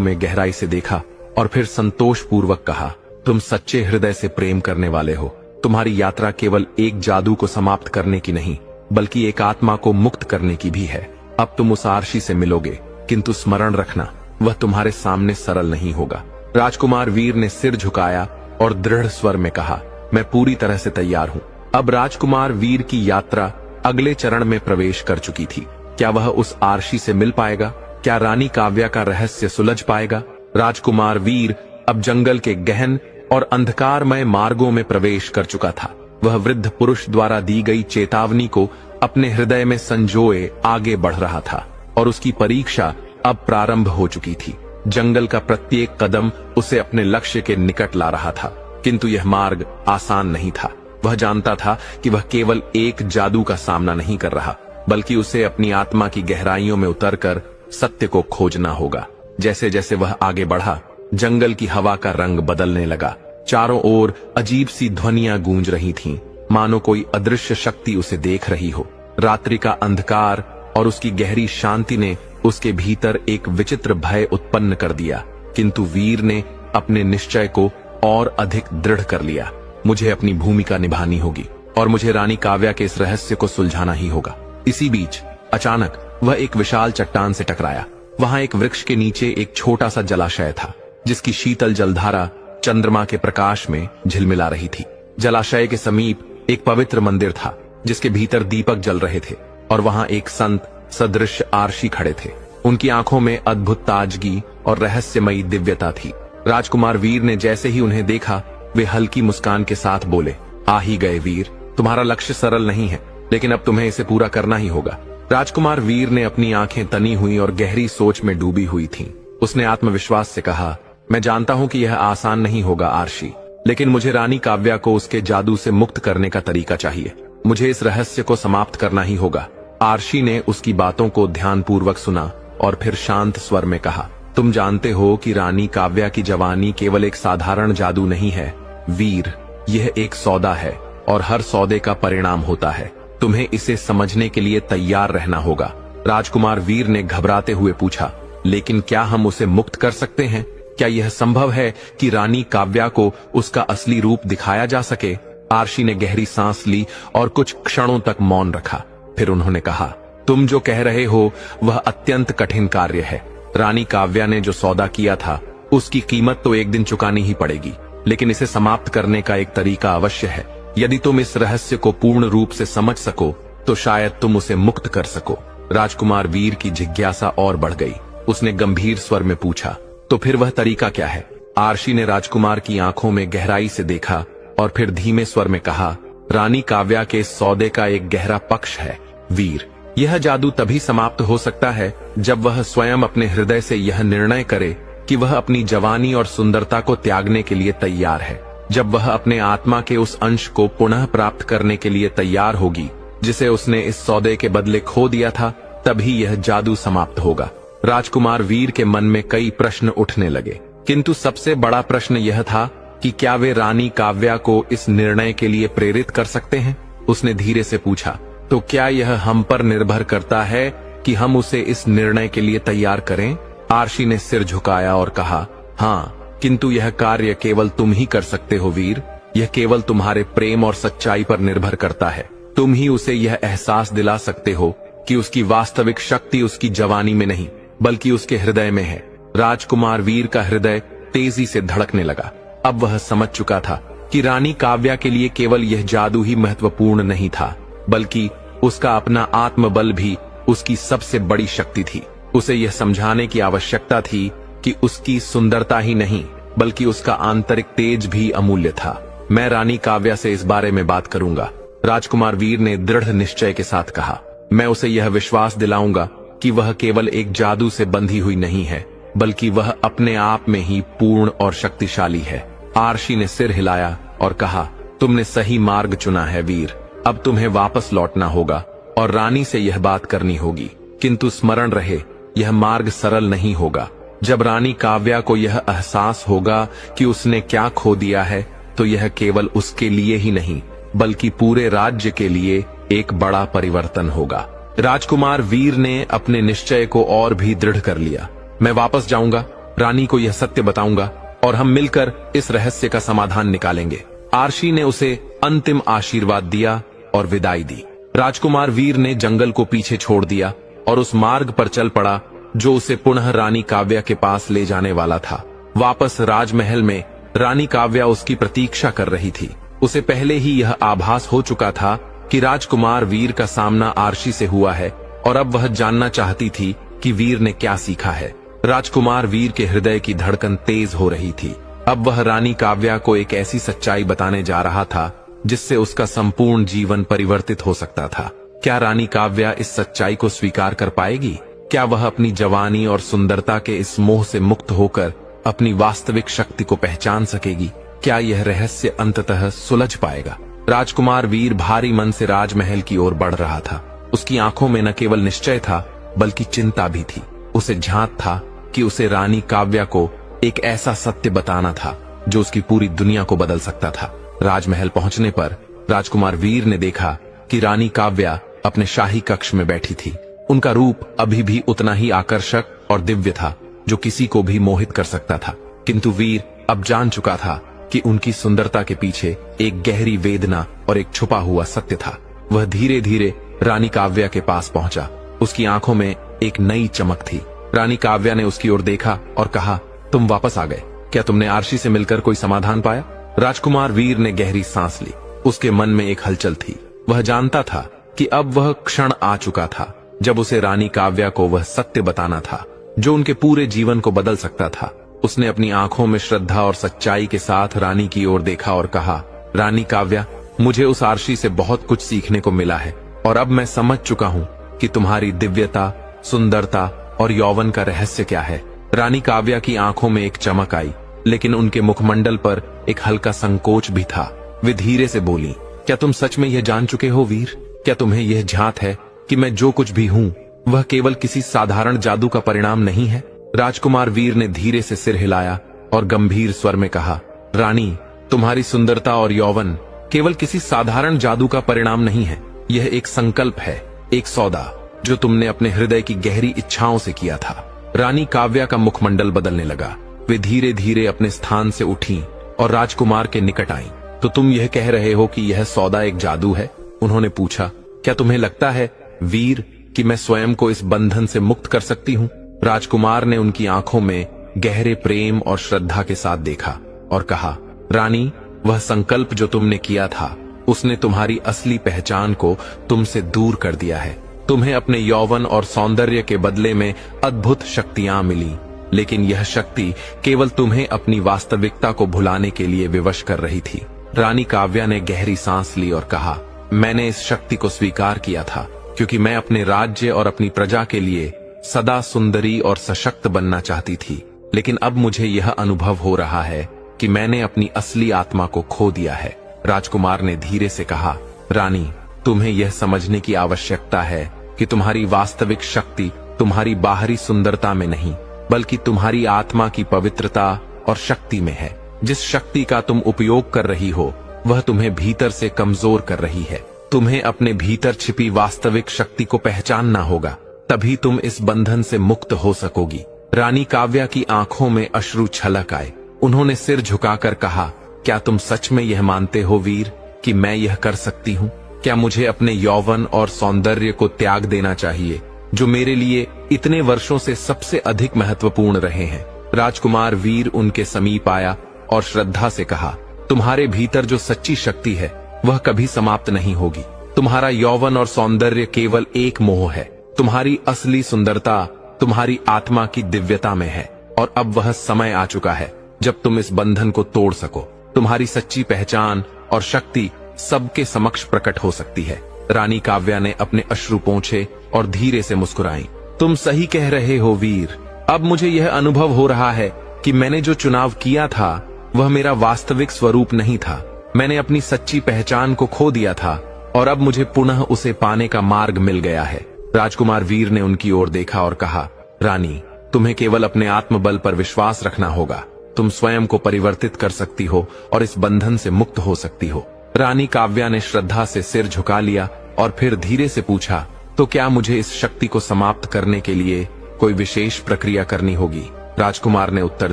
में गहराई से देखा और फिर संतोषपूर्वक कहा, तुम सच्चे हृदय से प्रेम करने वाले हो। तुम्हारी यात्रा केवल एक जादू को समाप्त करने की नहीं बल्कि एक आत्मा को मुक्त करने की भी है। अब तुम उस आरशी से मिलोगे, किंतु स्मरण रखना वह तुम्हारे सामने सरल नहीं होगा। राजकुमार वीर ने सिर झुकाया और दृढ़ स्वर में कहा, मैं पूरी तरह से तैयार हूं। अब राजकुमार वीर की यात्रा अगले चरण में प्रवेश कर चुकी थी। क्या वह उस आरशी से मिल पाएगा? क्या रानी काव्या का रहस्य सुलझ पाएगा? राजकुमार वीर अब जंगल के गहन और अंधकारमय मार्गों में प्रवेश कर चुका था। वह वृद्ध पुरुष द्वारा दी गई चेतावनी को अपने हृदय में संजोए आगे बढ़ रहा था और उसकी परीक्षा अब प्रारंभ हो चुकी थी। जंगल का प्रत्येक कदम उसे अपने लक्ष्य के निकट ला रहा था, किंतु यह मार्ग आसान नहीं था। वह जानता था कि वह केवल एक जादू का सामना नहीं कर रहा बल्कि उसे अपनी आत्मा की गहराइयों में उतरकर सत्य को खोजना होगा। जैसे जैसे वह आगे बढ़ा, जंगल की हवा का रंग बदलने लगा। चारों ओर अजीब सी ध्वनियां गूंज रही थीं, मानो कोई अदृश्य शक्ति उसे देख रही हो। रात्रि का अंधकार और उसकी गहरी शांति ने उसके भीतर एक विचित्र भय उत्पन्न कर दिया, किंतु वीर ने अपने निश्चय को और अधिक दृढ़ कर लिया। मुझे अपनी भूमिका निभानी होगी और मुझे रानी काव्या के इस रहस्य को सुलझाना ही होगा। इसी बीच अचानक वह एक विशाल चट्टान से टकराया। वहां एक वृक्ष के नीचे एक छोटा सा जलाशय था, जिसकी शीतल जलधारा चंद्रमा के प्रकाश में झिलमिला रही थी। जलाशय के समीप एक पवित्र मंदिर था, जिसके भीतर दीपक जल रहे थे और वहां एक संत सदृश आरशी खड़े थे। उनकी आंखों में अद्भुत ताजगी और रहस्यमयी दिव्यता थी। राजकुमार वीर ने जैसे ही उन्हें देखा, वे हल्की मुस्कान के साथ बोले, आ ही गए वीर। तुम्हारा लक्ष्य सरल नहीं है, लेकिन अब तुम्हें इसे पूरा करना ही होगा। राजकुमार वीर ने अपनी आंखें तनी हुई और गहरी सोच में डूबी हुई थीं। उसने आत्मविश्वास से कहा, मैं जानता हूं कि यह आसान नहीं होगा आरशी, लेकिन मुझे रानी काव्या को उसके जादू से मुक्त करने का तरीका चाहिए। मुझे इस रहस्य को समाप्त करना ही होगा। आरशी ने उसकी बातों को ध्यानपूर्वक सुना और फिर शांत स्वर में कहा, तुम जानते हो कि रानी काव्या की जवानी केवल एक साधारण जादू नहीं है वीर, यह एक सौदा है और हर सौदे का परिणाम होता है। तुम्हें इसे समझने के लिए तैयार रहना होगा। राजकुमार वीर ने घबराते हुए पूछा, लेकिन क्या हम उसे मुक्त कर सकते हैं? क्या यह संभव है कि रानी काव्या को उसका असली रूप दिखाया जा सके? आरशी ने गहरी सांस ली और कुछ क्षणों तक मौन रखा। फिर उन्होंने कहा, तुम जो कह रहे हो वह अत्यंत कठिन कार्य है। रानी काव्या ने जो सौदा किया था उसकी कीमत तो एक दिन चुकानी ही पड़ेगी, लेकिन इसे समाप्त करने का एक तरीका अवश्य है। यदि तुम इस रहस्य को पूर्ण रूप से समझ सको तो शायद तुम उसे मुक्त कर सको। राजकुमार वीर की जिज्ञासा और बढ़ गई। उसने गंभीर स्वर में पूछा, तो फिर वह तरीका क्या है? आरशी ने राजकुमार की आंखों में गहराई से देखा और फिर धीमे स्वर में कहा, रानी काव्या के इस सौदे का एक गहरा पक्ष है वीर। यह जादू तभी समाप्त हो सकता है जब वह स्वयं अपने हृदय से यह निर्णय करे कि वह अपनी जवानी और सुंदरता को त्यागने के लिए तैयार है। जब वह अपने आत्मा के उस अंश को पुनः प्राप्त करने के लिए तैयार होगी जिसे उसने इस सौदे के बदले खो दिया था, तभी यह जादू समाप्त होगा। राजकुमार वीर के मन में कई प्रश्न उठने लगे, किंतु सबसे बड़ा प्रश्न यह था कि क्या वे रानी काव्या को इस निर्णय के लिए प्रेरित कर सकते हैं? उसने धीरे से पूछा, तो क्या यह हम पर निर्भर करता है कि हम उसे इस निर्णय के लिए तैयार करें? आरशी ने सिर झुकाया और कहा, हाँ, किंतु यह कार्य केवल तुम ही कर सकते हो वीर। यह केवल तुम्हारे प्रेम और सच्चाई पर निर्भर करता है। तुम ही उसे यह एहसास दिला सकते हो कि उसकी वास्तविक शक्ति उसकी जवानी में नहीं बल्कि उसके हृदय में है। राजकुमार वीर का हृदय तेजी से धड़कने लगा। अब वह समझ चुका था कि रानी काव्या के लिए केवल यह जादू ही महत्वपूर्ण नहीं था, बल्कि उसका अपना आत्मबल भी उसकी सबसे बड़ी शक्ति थी। उसे यह समझाने की आवश्यकता थी कि उसकी सुंदरता ही नहीं बल्कि उसका आंतरिक तेज भी अमूल्य था। मैं रानी काव्या से इस बारे में बात करूंगा, राजकुमार वीर ने दृढ़ निश्चय के साथ कहा। मैं उसे यह विश्वास दिलाऊंगा कि वह केवल एक जादू से बंधी हुई नहीं है, बल्कि वह अपने आप में ही पूर्ण और शक्तिशाली है। आरशी ने सिर हिलाया और कहा, तुमने सही मार्ग चुना है वीर। अब तुम्हें वापस लौटना होगा और रानी से यह बात करनी होगी, किंतु स्मरण रहे, यह मार्ग सरल नहीं होगा। जब रानी काव्या को यह एहसास होगा कि उसने क्या खो दिया है, तो यह केवल उसके लिए ही नहीं बल्कि पूरे राज्य के लिए एक बड़ा परिवर्तन होगा। राजकुमार वीर ने अपने निश्चय को और भी दृढ़ कर लिया। मैं वापस जाऊंगा, रानी को यह सत्य बताऊंगा और हम मिलकर इस रहस्य का समाधान निकालेंगे। आर्शी ने उसे अंतिम आशीर्वाद दिया और विदाई दी। राजकुमार वीर ने जंगल को पीछे छोड़ दिया और उस मार्ग पर चल पड़ा जो उसे पुनः रानी काव्या के पास ले जाने वाला था। वापस राजमहल में रानी काव्या उसकी प्रतीक्षा कर रही थी। उसे पहले ही यह आभास हो चुका था कि राजकुमार वीर का सामना आर्शी से हुआ है और अब वह जानना चाहती थी कि वीर ने क्या सीखा है। राजकुमार वीर के हृदय की धड़कन तेज हो रही थी। अब वह रानी काव्या को एक ऐसी सच्चाई बताने जा रहा था जिससे उसका संपूर्ण जीवन परिवर्तित हो सकता था। क्या रानी काव्या इस सच्चाई को स्वीकार कर पाएगी? क्या वह अपनी जवानी और सुंदरता के इस मोह से मुक्त होकर अपनी वास्तविक शक्ति को पहचान सकेगी? क्या यह रहस्य अंततः सुलझ पाएगा? राजकुमार वीर भारी मन से राजमहल की ओर बढ़ रहा था। उसकी आंखों में न केवल निश्चय था बल्कि चिंता भी थी। उसे झांक था कि उसे रानी काव्या को एक ऐसा सत्य बताना था जो उसकी पूरी दुनिया को बदल सकता था। राजमहल पहुंचने पर राजकुमार वीर ने देखा कि रानी काव्या अपने शाही कक्ष में बैठी थी। उनका रूप अभी भी उतना ही आकर्षक और दिव्य था जो किसी को भी मोहित कर सकता था, किंतु वीर अब जान चुका था कि उनकी सुंदरता के पीछे एक गहरी वेदना और एक छुपा हुआ सत्य था। वह धीरे धीरे रानी काव्या के पास पहुंचा। उसकी आंखों में एक नई चमक थी। रानी काव्या ने उसकी ओर देखा और कहा, तुम वापस आ गए। क्या तुमने आर्शी से मिलकर कोई समाधान पाया? राजकुमार वीर ने गहरी सांस ली। उसके मन में एक हलचल थी। वह जानता था कि अब वह क्षण आ चुका था जब उसे रानी काव्या को वह सत्य बताना था जो उनके पूरे जीवन को बदल सकता था। उसने अपनी आंखों में श्रद्धा और सच्चाई के साथ रानी की ओर देखा और कहा, रानी काव्या, मुझे उस आर्शी से बहुत कुछ सीखने को मिला है और अब मैं समझ चुका हूँ कि तुम्हारी दिव्यता, सुंदरता और यौवन का रहस्य क्या है। रानी काव्या की आंखों में एक चमक आई, लेकिन उनके मुखमंडल पर एक हल्का संकोच भी था। वे धीरे से बोली, क्या तुम सच में यह जान चुके हो वीर? क्या तुम्हें यह झांक है कि मैं जो कुछ भी हूँ वह केवल किसी साधारण जादू का परिणाम नहीं है? राजकुमार वीर ने धीरे से सिर हिलाया और गंभीर स्वर में कहा, रानी, तुम्हारी सुंदरता और यौवन केवल किसी साधारण जादू का परिणाम नहीं है। यह एक संकल्प है, एक सौदा जो तुमने अपने हृदय की गहरी इच्छाओं से किया था। रानी काव्या का मुखमंडल बदलने लगा। वे धीरे धीरे अपने स्थान से उठी और राजकुमार के निकट आईं। तो तुम यह कह रहे हो कि यह सौदा एक जादू है? उन्होंने पूछा। क्या तुम्हें लगता है वीर कि मैं स्वयं को इस बंधन से मुक्त कर सकती हूँ? राजकुमार ने उनकी आंखों में गहरे प्रेम और श्रद्धा के साथ देखा और कहा, रानी, वह संकल्प जो तुमने किया था उसने तुम्हारी असली पहचान को तुमसे दूर कर दिया है। तुम्हें अपने यौवन और सौंदर्य के बदले में अद्भुत शक्तियां मिली, लेकिन यह शक्ति केवल तुम्हें अपनी वास्तविकता को भुलाने के लिए विवश कर रही थी। रानी काव्या ने गहरी सांस ली और कहा, मैंने इस शक्ति को स्वीकार किया था क्योंकि मैं अपने राज्य और अपनी प्रजा के लिए सदा सुंदरी और सशक्त बनना चाहती थी। लेकिन अब मुझे यह अनुभव हो रहा है कि मैंने अपनी असली आत्मा को खो दिया है। राजकुमार ने धीरे से कहा, रानी, तुम्हें यह समझने की आवश्यकता है कि तुम्हारी वास्तविक शक्ति तुम्हारी बाहरी सुंदरता में नहीं बल्कि तुम्हारी आत्मा की पवित्रता और शक्ति में है। जिस शक्ति का तुम उपयोग कर रही हो वह तुम्हें भीतर से कमजोर कर रही है। तुम्हें अपने भीतर छिपी वास्तविक शक्ति को पहचानना होगा, तभी तुम इस बंधन से मुक्त हो सकोगी। रानी काव्या की आंखों में अश्रु छलक आए। उन्होंने सिर झुकाकर कहा, क्या तुम सच में यह मानते हो वीर कि मैं यह कर सकती हूँ? क्या मुझे अपने यौवन और सौंदर्य को त्याग देना चाहिए जो मेरे लिए इतने वर्षों से सबसे अधिक महत्वपूर्ण रहे हैं? राजकुमार वीर उनके समीप आया और श्रद्धा से कहा, तुम्हारे भीतर जो सच्ची शक्ति है वह कभी समाप्त नहीं होगी। तुम्हारा यौवन और सौंदर्य केवल एक मोह है। तुम्हारी असली सुंदरता तुम्हारी आत्मा की दिव्यता में है और अब वह समय आ चुका है जब तुम इस बंधन को तोड़ सको। तुम्हारी सच्ची पहचान और शक्ति सबके समक्ष प्रकट हो सकती है। रानी काव्या ने अपने अश्रु पोंछे और धीरे से मुस्कुराई। तुम सही कह रहे हो वीर। अब मुझे यह अनुभव हो रहा है कि मैंने जो चुनाव किया था वह मेरा वास्तविक स्वरूप नहीं था। मैंने अपनी सच्ची पहचान को खो दिया था और अब मुझे पुनः उसे पाने का मार्ग मिल गया है। राजकुमार वीर ने उनकी ओर देखा और कहा, रानी, तुम्हें केवल अपने आत्मबल पर विश्वास रखना होगा। तुम स्वयं को परिवर्तित कर सकती हो और इस बंधन से मुक्त हो सकती हो। रानी काव्या ने श्रद्धा से सिर झुका लिया और फिर धीरे से पूछा, तो क्या मुझे इस शक्ति को समाप्त करने के लिए कोई विशेष प्रक्रिया करनी होगी? राजकुमार ने उत्तर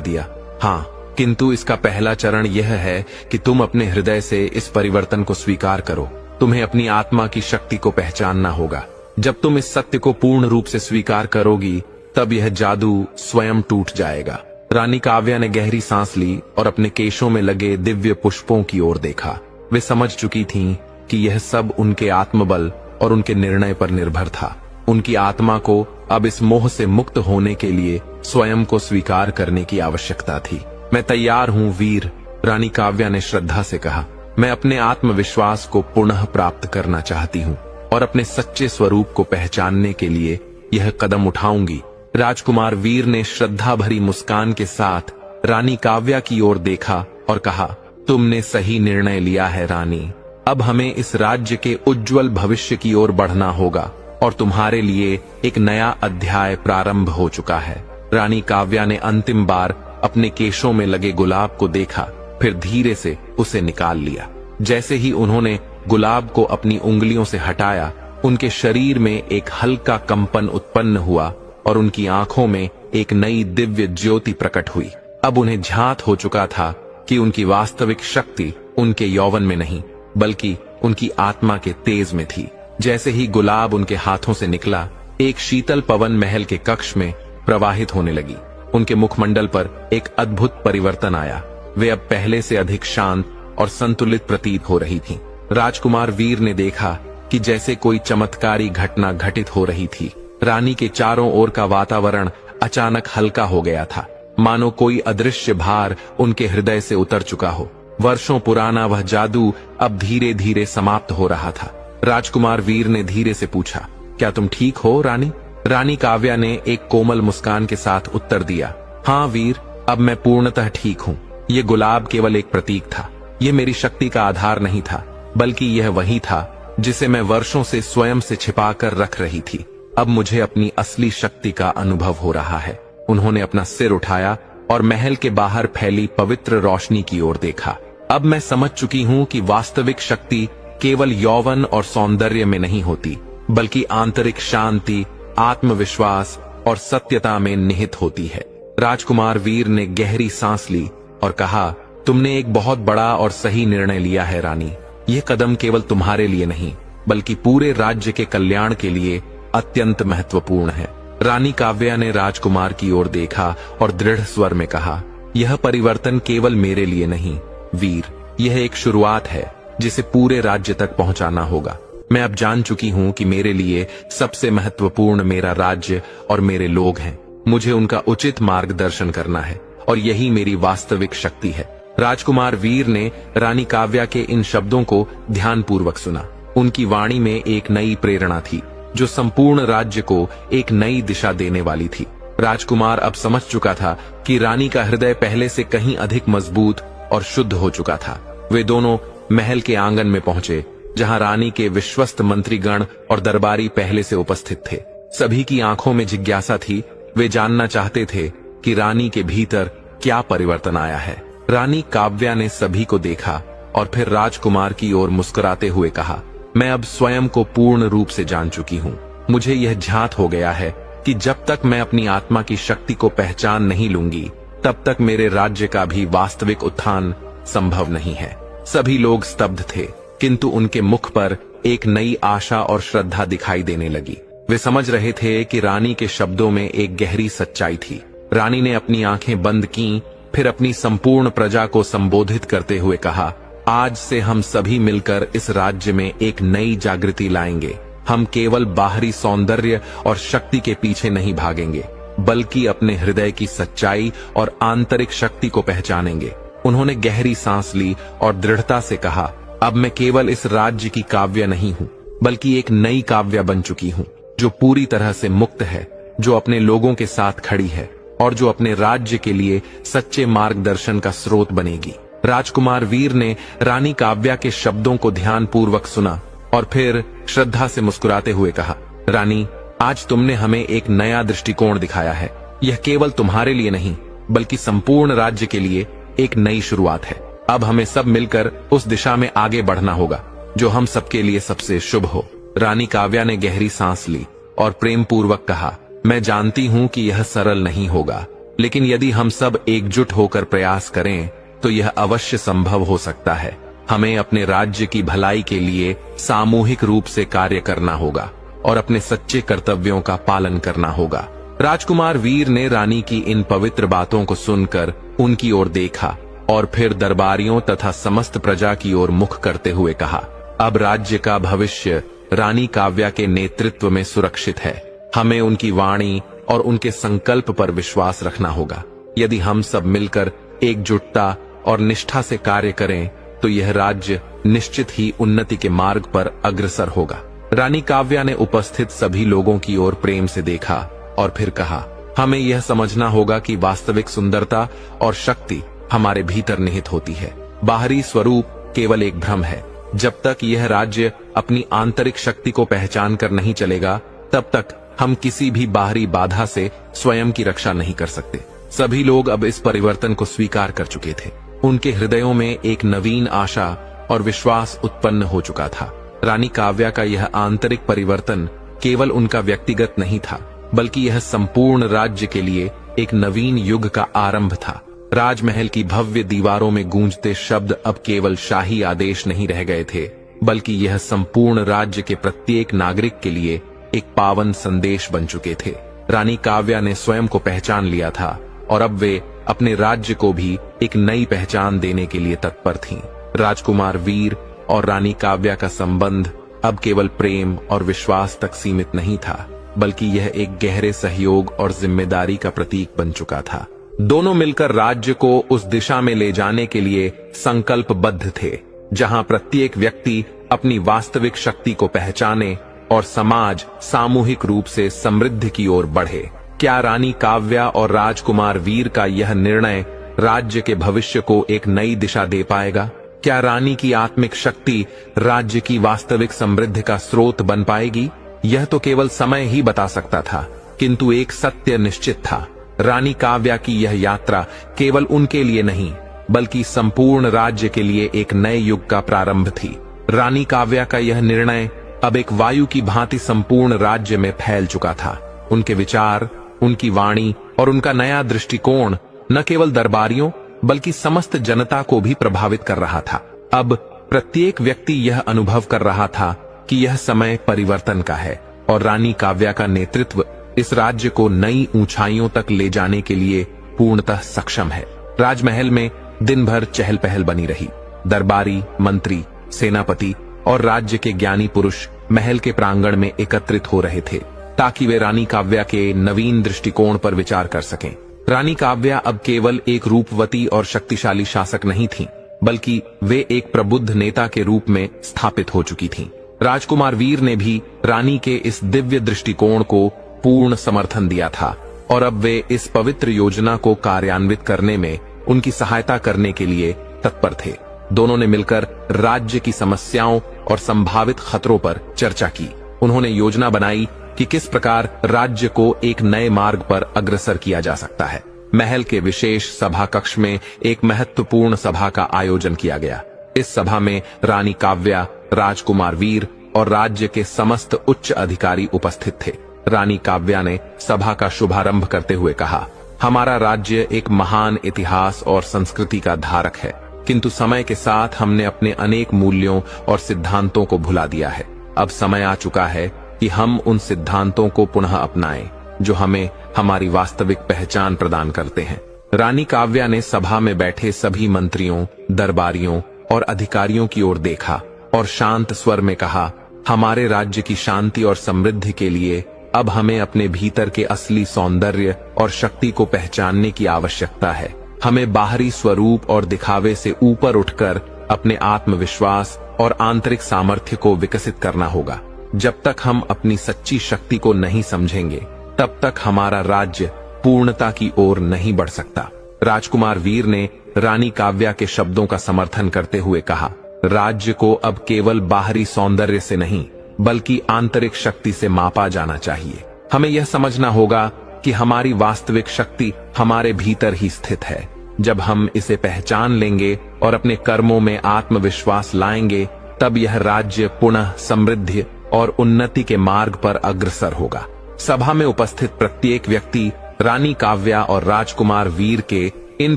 दिया, हाँ, किंतु इसका पहला चरण यह है कि तुम अपने हृदय से इस परिवर्तन को स्वीकार करो। तुम्हें अपनी आत्मा की शक्ति को पहचानना होगा। जब तुम इस सत्य को पूर्ण रूप से स्वीकार करोगी, तब यह जादू स्वयं टूट जाएगा। रानी काव्या ने गहरी सांस ली और अपने केशों में लगे दिव्य पुष्पों की ओर देखा। वे समझ चुकी थीं कि यह सब उनके आत्मबल और उनके निर्णय पर निर्भर था। उनकी आत्मा को अब इस मोह से मुक्त होने के लिए स्वयं को स्वीकार करने की आवश्यकता थी। मैं तैयार हूँ वीर, रानी काव्या ने श्रद्धा से कहा। मैं अपने आत्मविश्वास को पुनः प्राप्त करना चाहती हूँ और अपने सच्चे स्वरूप को पहचानने के लिए यह कदम उठाऊंगी। राजकुमार वीर ने श्रद्धा भरी मुस्कान के साथ रानी काव्या की ओर देखा और कहा, तुमने सही निर्णय लिया है रानी। अब हमें इस राज्य के उज्जवल भविष्य की ओर बढ़ना होगा और तुम्हारे लिए एक नया अध्याय प्रारंभ हो चुका है। रानी काव्या ने अंतिम बार अपने केशों में लगे गुलाब को देखा, फिर धीरे से उसे निकाल लिया। जैसे ही उन्होंने गुलाब को अपनी उंगलियों से हटाया, उनके शरीर में एक हल्का कंपन उत्पन्न हुआ और उनकी आंखों में एक नई दिव्य ज्योति प्रकट हुई। अब उन्हें झांत हो चुका था कि उनकी वास्तविक शक्ति उनके यौवन में नहीं, बल्कि उनकी आत्मा के तेज में थी। जैसे ही गुलाब उनके हाथों से निकला, एक शीतल पवन महल के कक्ष में प्रवाहित होने लगी। उनके मुखमंडल पर एक अद्भुत परिवर्तन आया। वे अब पहले से अधिक शांत और संतुलित प्रतीत हो रही थीं। राजकुमार वीर ने देखा कि जैसे कोई चमत्कारी घटना घटित हो रही थी। रानी के चारों ओर का वातावरण अचानक हल्का हो गया था, मानो कोई अदृश्य भार उनके हृदय से उतर चुका हो। वर्षों पुराना वह जादू अब धीरे धीरे समाप्त हो रहा था। राजकुमार वीर ने धीरे से पूछा, क्या तुम ठीक हो रानी? रानी काव्या ने एक कोमल मुस्कान के साथ उत्तर दिया, हाँ वीर, अब मैं पूर्णतः ठीक हूँ। ये गुलाब केवल एक प्रतीक था। ये मेरी शक्ति का आधार नहीं था, बल्कि यह वही था जिसे मैं वर्षों से स्वयं से छिपाकर रख रही थी। अब मुझे अपनी असली शक्ति का अनुभव हो रहा है। उन्होंने अपना सिर उठाया और महल के बाहर फैली पवित्र रोशनी की ओर देखा। अब मैं समझ चुकी हूँ कि वास्तविक शक्ति केवल यौवन और सौंदर्य में नहीं होती, बल्कि आंतरिक शांति, आत्मविश्वास और सत्यता में निहित होती है। राजकुमार वीर ने गहरी सांस ली और कहा, तुमने एक बहुत बड़ा और सही निर्णय लिया है रानी। यह कदम केवल तुम्हारे लिए नहीं, बल्कि पूरे राज्य के कल्याण के लिए अत्यंत महत्वपूर्ण है। रानी काव्या ने राजकुमार की ओर देखा और दृढ़ स्वर में कहा, यह परिवर्तन केवल मेरे लिए नहीं वीर, यह एक शुरुआत है जिसे पूरे राज्य तक पहुंचाना होगा। मैं अब जान चुकी हूं कि मेरे लिए सबसे महत्वपूर्ण मेरा राज्य और मेरे लोग हैं। मुझे उनका उचित मार्गदर्शन करना है और यही मेरी वास्तविक शक्ति है। राजकुमार वीर ने रानी काव्या के इन शब्दों को ध्यानपूर्वक सुना। उनकी वाणी में एक नई प्रेरणा थी जो संपूर्ण राज्य को एक नई दिशा देने वाली थी। राजकुमार अब समझ चुका था कि रानी का हृदय पहले से कहीं अधिक मजबूत और शुद्ध हो चुका था। वे दोनों महल के आंगन में पहुंचे, जहां रानी के विश्वस्त मंत्रीगण और दरबारी पहले से उपस्थित थे। सभी की आंखों में जिज्ञासा थी। वे जानना चाहते थे कि रानी के भीतर क्या परिवर्तन आया है। रानी काव्या ने सभी को देखा और फिर राजकुमार की ओर मुस्कुराते हुए कहा, मैं अब स्वयं को पूर्ण रूप से जान चुकी हूँ। मुझे यह झांत हो गया है कि जब तक मैं अपनी आत्मा की शक्ति को पहचान नहीं लूंगी, तब तक मेरे राज्य का भी वास्तविक उत्थान संभव नहीं है। सभी लोग स्तब्ध थे, किंतु उनके मुख पर एक नई आशा और श्रद्धा दिखाई देने लगी। वे समझ रहे थे कि रानी के शब्दों में एक गहरी सच्चाई थी। रानी ने अपनी आंखें बंद कीं, फिर अपनी संपूर्ण प्रजा को संबोधित करते हुए कहा, आज से हम सभी मिलकर इस राज्य में एक नई जागृति लाएंगे। हम केवल बाहरी सौंदर्य और शक्ति के पीछे नहीं भागेंगे, बल्कि अपने हृदय की सच्चाई और आंतरिक शक्ति को पहचानेंगे। उन्होंने गहरी सांस ली और दृढ़ता से कहा, अब मैं केवल इस राज्य की काव्या नहीं हूँ, बल्कि एक नई काव्या बन चुकी हूँ, जो पूरी तरह से मुक्त है, जो अपने लोगों के साथ खड़ी है और जो अपने राज्य के लिए सच्चे मार्गदर्शन का स्रोत बनेगी। राजकुमार वीर ने रानी काव्या के शब्दों को ध्यानपूर्वक सुना और फिर श्रद्धा से मुस्कुराते हुए कहा, रानी, आज तुमने हमें एक नया दृष्टिकोण दिखाया है। यह केवल तुम्हारे लिए नहीं, बल्कि संपूर्ण राज्य के लिए एक नई शुरुआत है। अब हमें सब मिलकर उस दिशा में आगे बढ़ना होगा जो हम सबके लिए सबसे शुभ हो। रानी काव्या ने गहरी सांस ली और प्रेम पूर्वक कहा, मैं जानती हूं कि यह सरल नहीं होगा, लेकिन यदि हम सब एकजुट होकर प्रयास करें तो यह अवश्य संभव हो सकता है। हमें अपने राज्य की भलाई के लिए सामूहिक रूप से कार्य करना होगा और अपने सच्चे कर्तव्यों का पालन करना होगा। राजकुमार वीर ने रानी की इन पवित्र बातों को सुनकर उनकी ओर देखा और फिर दरबारियों तथा समस्त प्रजा की ओर मुख करते हुए कहा, अब राज्य का भविष्य रानी काव्या के नेतृत्व में सुरक्षित है। हमें उनकी वाणी और उनके संकल्प पर विश्वास रखना होगा। यदि हम सब मिलकर एकजुटता और निष्ठा से कार्य करें तो यह राज्य निश्चित ही उन्नति के मार्ग पर अग्रसर होगा। रानी काव्या ने उपस्थित सभी लोगों की ओर प्रेम से देखा और फिर कहा, हमें यह समझना होगा कि वास्तविक सुंदरता और शक्ति हमारे भीतर निहित होती है। बाहरी स्वरूप केवल एक भ्रम है। जब तक यह राज्य अपनी आंतरिक शक्ति को पहचान कर नहीं चलेगा, तब तक हम किसी भी बाहरी बाधा से स्वयं की रक्षा नहीं कर सकते। सभी लोग अब इस परिवर्तन को स्वीकार कर चुके थे। उनके हृदयों में एक नवीन आशा और विश्वास उत्पन्न हो चुका था। रानी काव्या का यह आंतरिक परिवर्तन केवल उनका व्यक्तिगत नहीं था, बल्कि यह संपूर्ण राज्य के लिए एक नवीन युग का आरंभ था। राजमहल की भव्य दीवारों में गूंजते शब्द अब केवल शाही आदेश नहीं रह गए थे, बल्कि यह संपूर्ण राज्य के प्रत्येक नागरिक के लिए एक पावन संदेश बन चुके थे। रानी काव्या ने स्वयं को पहचान लिया था और अब वे अपने राज्य को भी एक नई पहचान देने के लिए तत्पर थीं। राजकुमार वीर और रानी काव्या का संबंध अब केवल प्रेम और विश्वास तक सीमित नहीं था, बल्कि यह एक गहरे सहयोग और जिम्मेदारी का प्रतीक बन चुका था। दोनों मिलकर राज्य को उस दिशा में ले जाने के लिए संकल्पबद्ध थे जहां प्रत्येक व्यक्ति अपनी वास्तविक शक्ति को पहचाने और समाज सामूहिक रूप से समृद्धि की ओर बढ़े। क्या रानी काव्या और राजकुमार वीर का यह निर्णय राज्य के भविष्य को एक नई दिशा दे पाएगा? क्या रानी की आत्मिक शक्ति राज्य की वास्तविक समृद्धि का स्रोत बन पाएगी? यह तो केवल समय ही बता सकता था, किंतु एक सत्य निश्चित था। रानी काव्या की यह यात्रा केवल उनके लिए नहीं, बल्कि संपूर्ण राज्य के लिए एक नए युग का प्रारंभ थी। रानी काव्या का यह निर्णय अब एक वायु की भांति संपूर्ण राज्य में फैल चुका था। उनके विचार, उनकी वाणी और उनका नया दृष्टिकोण न केवल दरबारियों बल्कि समस्त जनता को भी प्रभावित कर रहा था। अब प्रत्येक व्यक्ति यह अनुभव कर रहा था कि यह समय परिवर्तन का है और रानी काव्या का नेतृत्व इस राज्य को नई ऊंचाइयों तक ले जाने के लिए पूर्णतः सक्षम है। राजमहल में दिन भर चहल पहल बनी रही। दरबारी, मंत्री, सेनापति और राज्य के ज्ञानी पुरुष महल के प्रांगण में एकत्रित हो रहे थे ताकि वे रानी काव्या के नवीन दृष्टिकोण पर विचार कर सकें। रानी काव्या अब केवल एक रूपवती और शक्तिशाली शासक नहीं थीं, बल्कि वे एक प्रबुद्ध नेता के रूप में स्थापित हो चुकी थीं। राजकुमार वीर ने भी रानी के इस दिव्य दृष्टिकोण को पूर्ण समर्थन दिया था और अब वे इस पवित्र योजना को कार्यान्वित करने में उनकी सहायता करने के लिए तत्पर थे। दोनों ने मिलकर राज्य की समस्याओं और संभावित खतरों पर चर्चा की। उन्होंने योजना बनाई कि किस प्रकार राज्य को एक नए मार्ग पर अग्रसर किया जा सकता है। महल के विशेष सभा कक्ष में एक महत्वपूर्ण सभा का आयोजन किया गया। इस सभा में रानी काव्या, राजकुमार वीर और राज्य के समस्त उच्च अधिकारी उपस्थित थे। रानी काव्या ने सभा का शुभारंभ करते हुए कहा, हमारा राज्य एक महान इतिहास और संस्कृति का धारक है, किंतु समय के साथ हमने अपने अनेक मूल्यों और सिद्धांतों को भुला दिया है। अब समय आ चुका है कि हम उन सिद्धांतों को पुनः अपनाएं जो हमें हमारी वास्तविक पहचान प्रदान करते हैं। रानी काव्या ने सभा में बैठे सभी मंत्रियों, दरबारियों और अधिकारियों की ओर देखा और शांत स्वर में कहा, हमारे राज्य की शांति और समृद्धि के लिए अब हमें अपने भीतर के असली सौंदर्य और शक्ति को पहचानने की आवश्यकता है। हमें बाहरी स्वरूप और दिखावे से ऊपर उठकर अपने आत्मविश्वास और आंतरिक सामर्थ्य को विकसित करना होगा। जब तक हम अपनी सच्ची शक्ति को नहीं समझेंगे, तब तक हमारा राज्य पूर्णता की ओर नहीं बढ़ सकता। राजकुमार वीर ने रानी काव्या के शब्दों का समर्थन करते हुए कहा, राज्य को अब केवल बाहरी सौंदर्य से नहीं बल्कि आंतरिक शक्ति से मापा जाना चाहिए। हमें यह समझना होगा कि हमारी वास्तविक शक्ति हमारे भीतर ही स्थित है। जब हम इसे पहचान लेंगे और अपने कर्मों में आत्मविश्वास लाएंगे, तब यह राज्य पुनः समृद्धि और उन्नति के मार्ग पर अग्रसर होगा। सभा में उपस्थित प्रत्येक व्यक्ति रानी काव्या और राजकुमार वीर के इन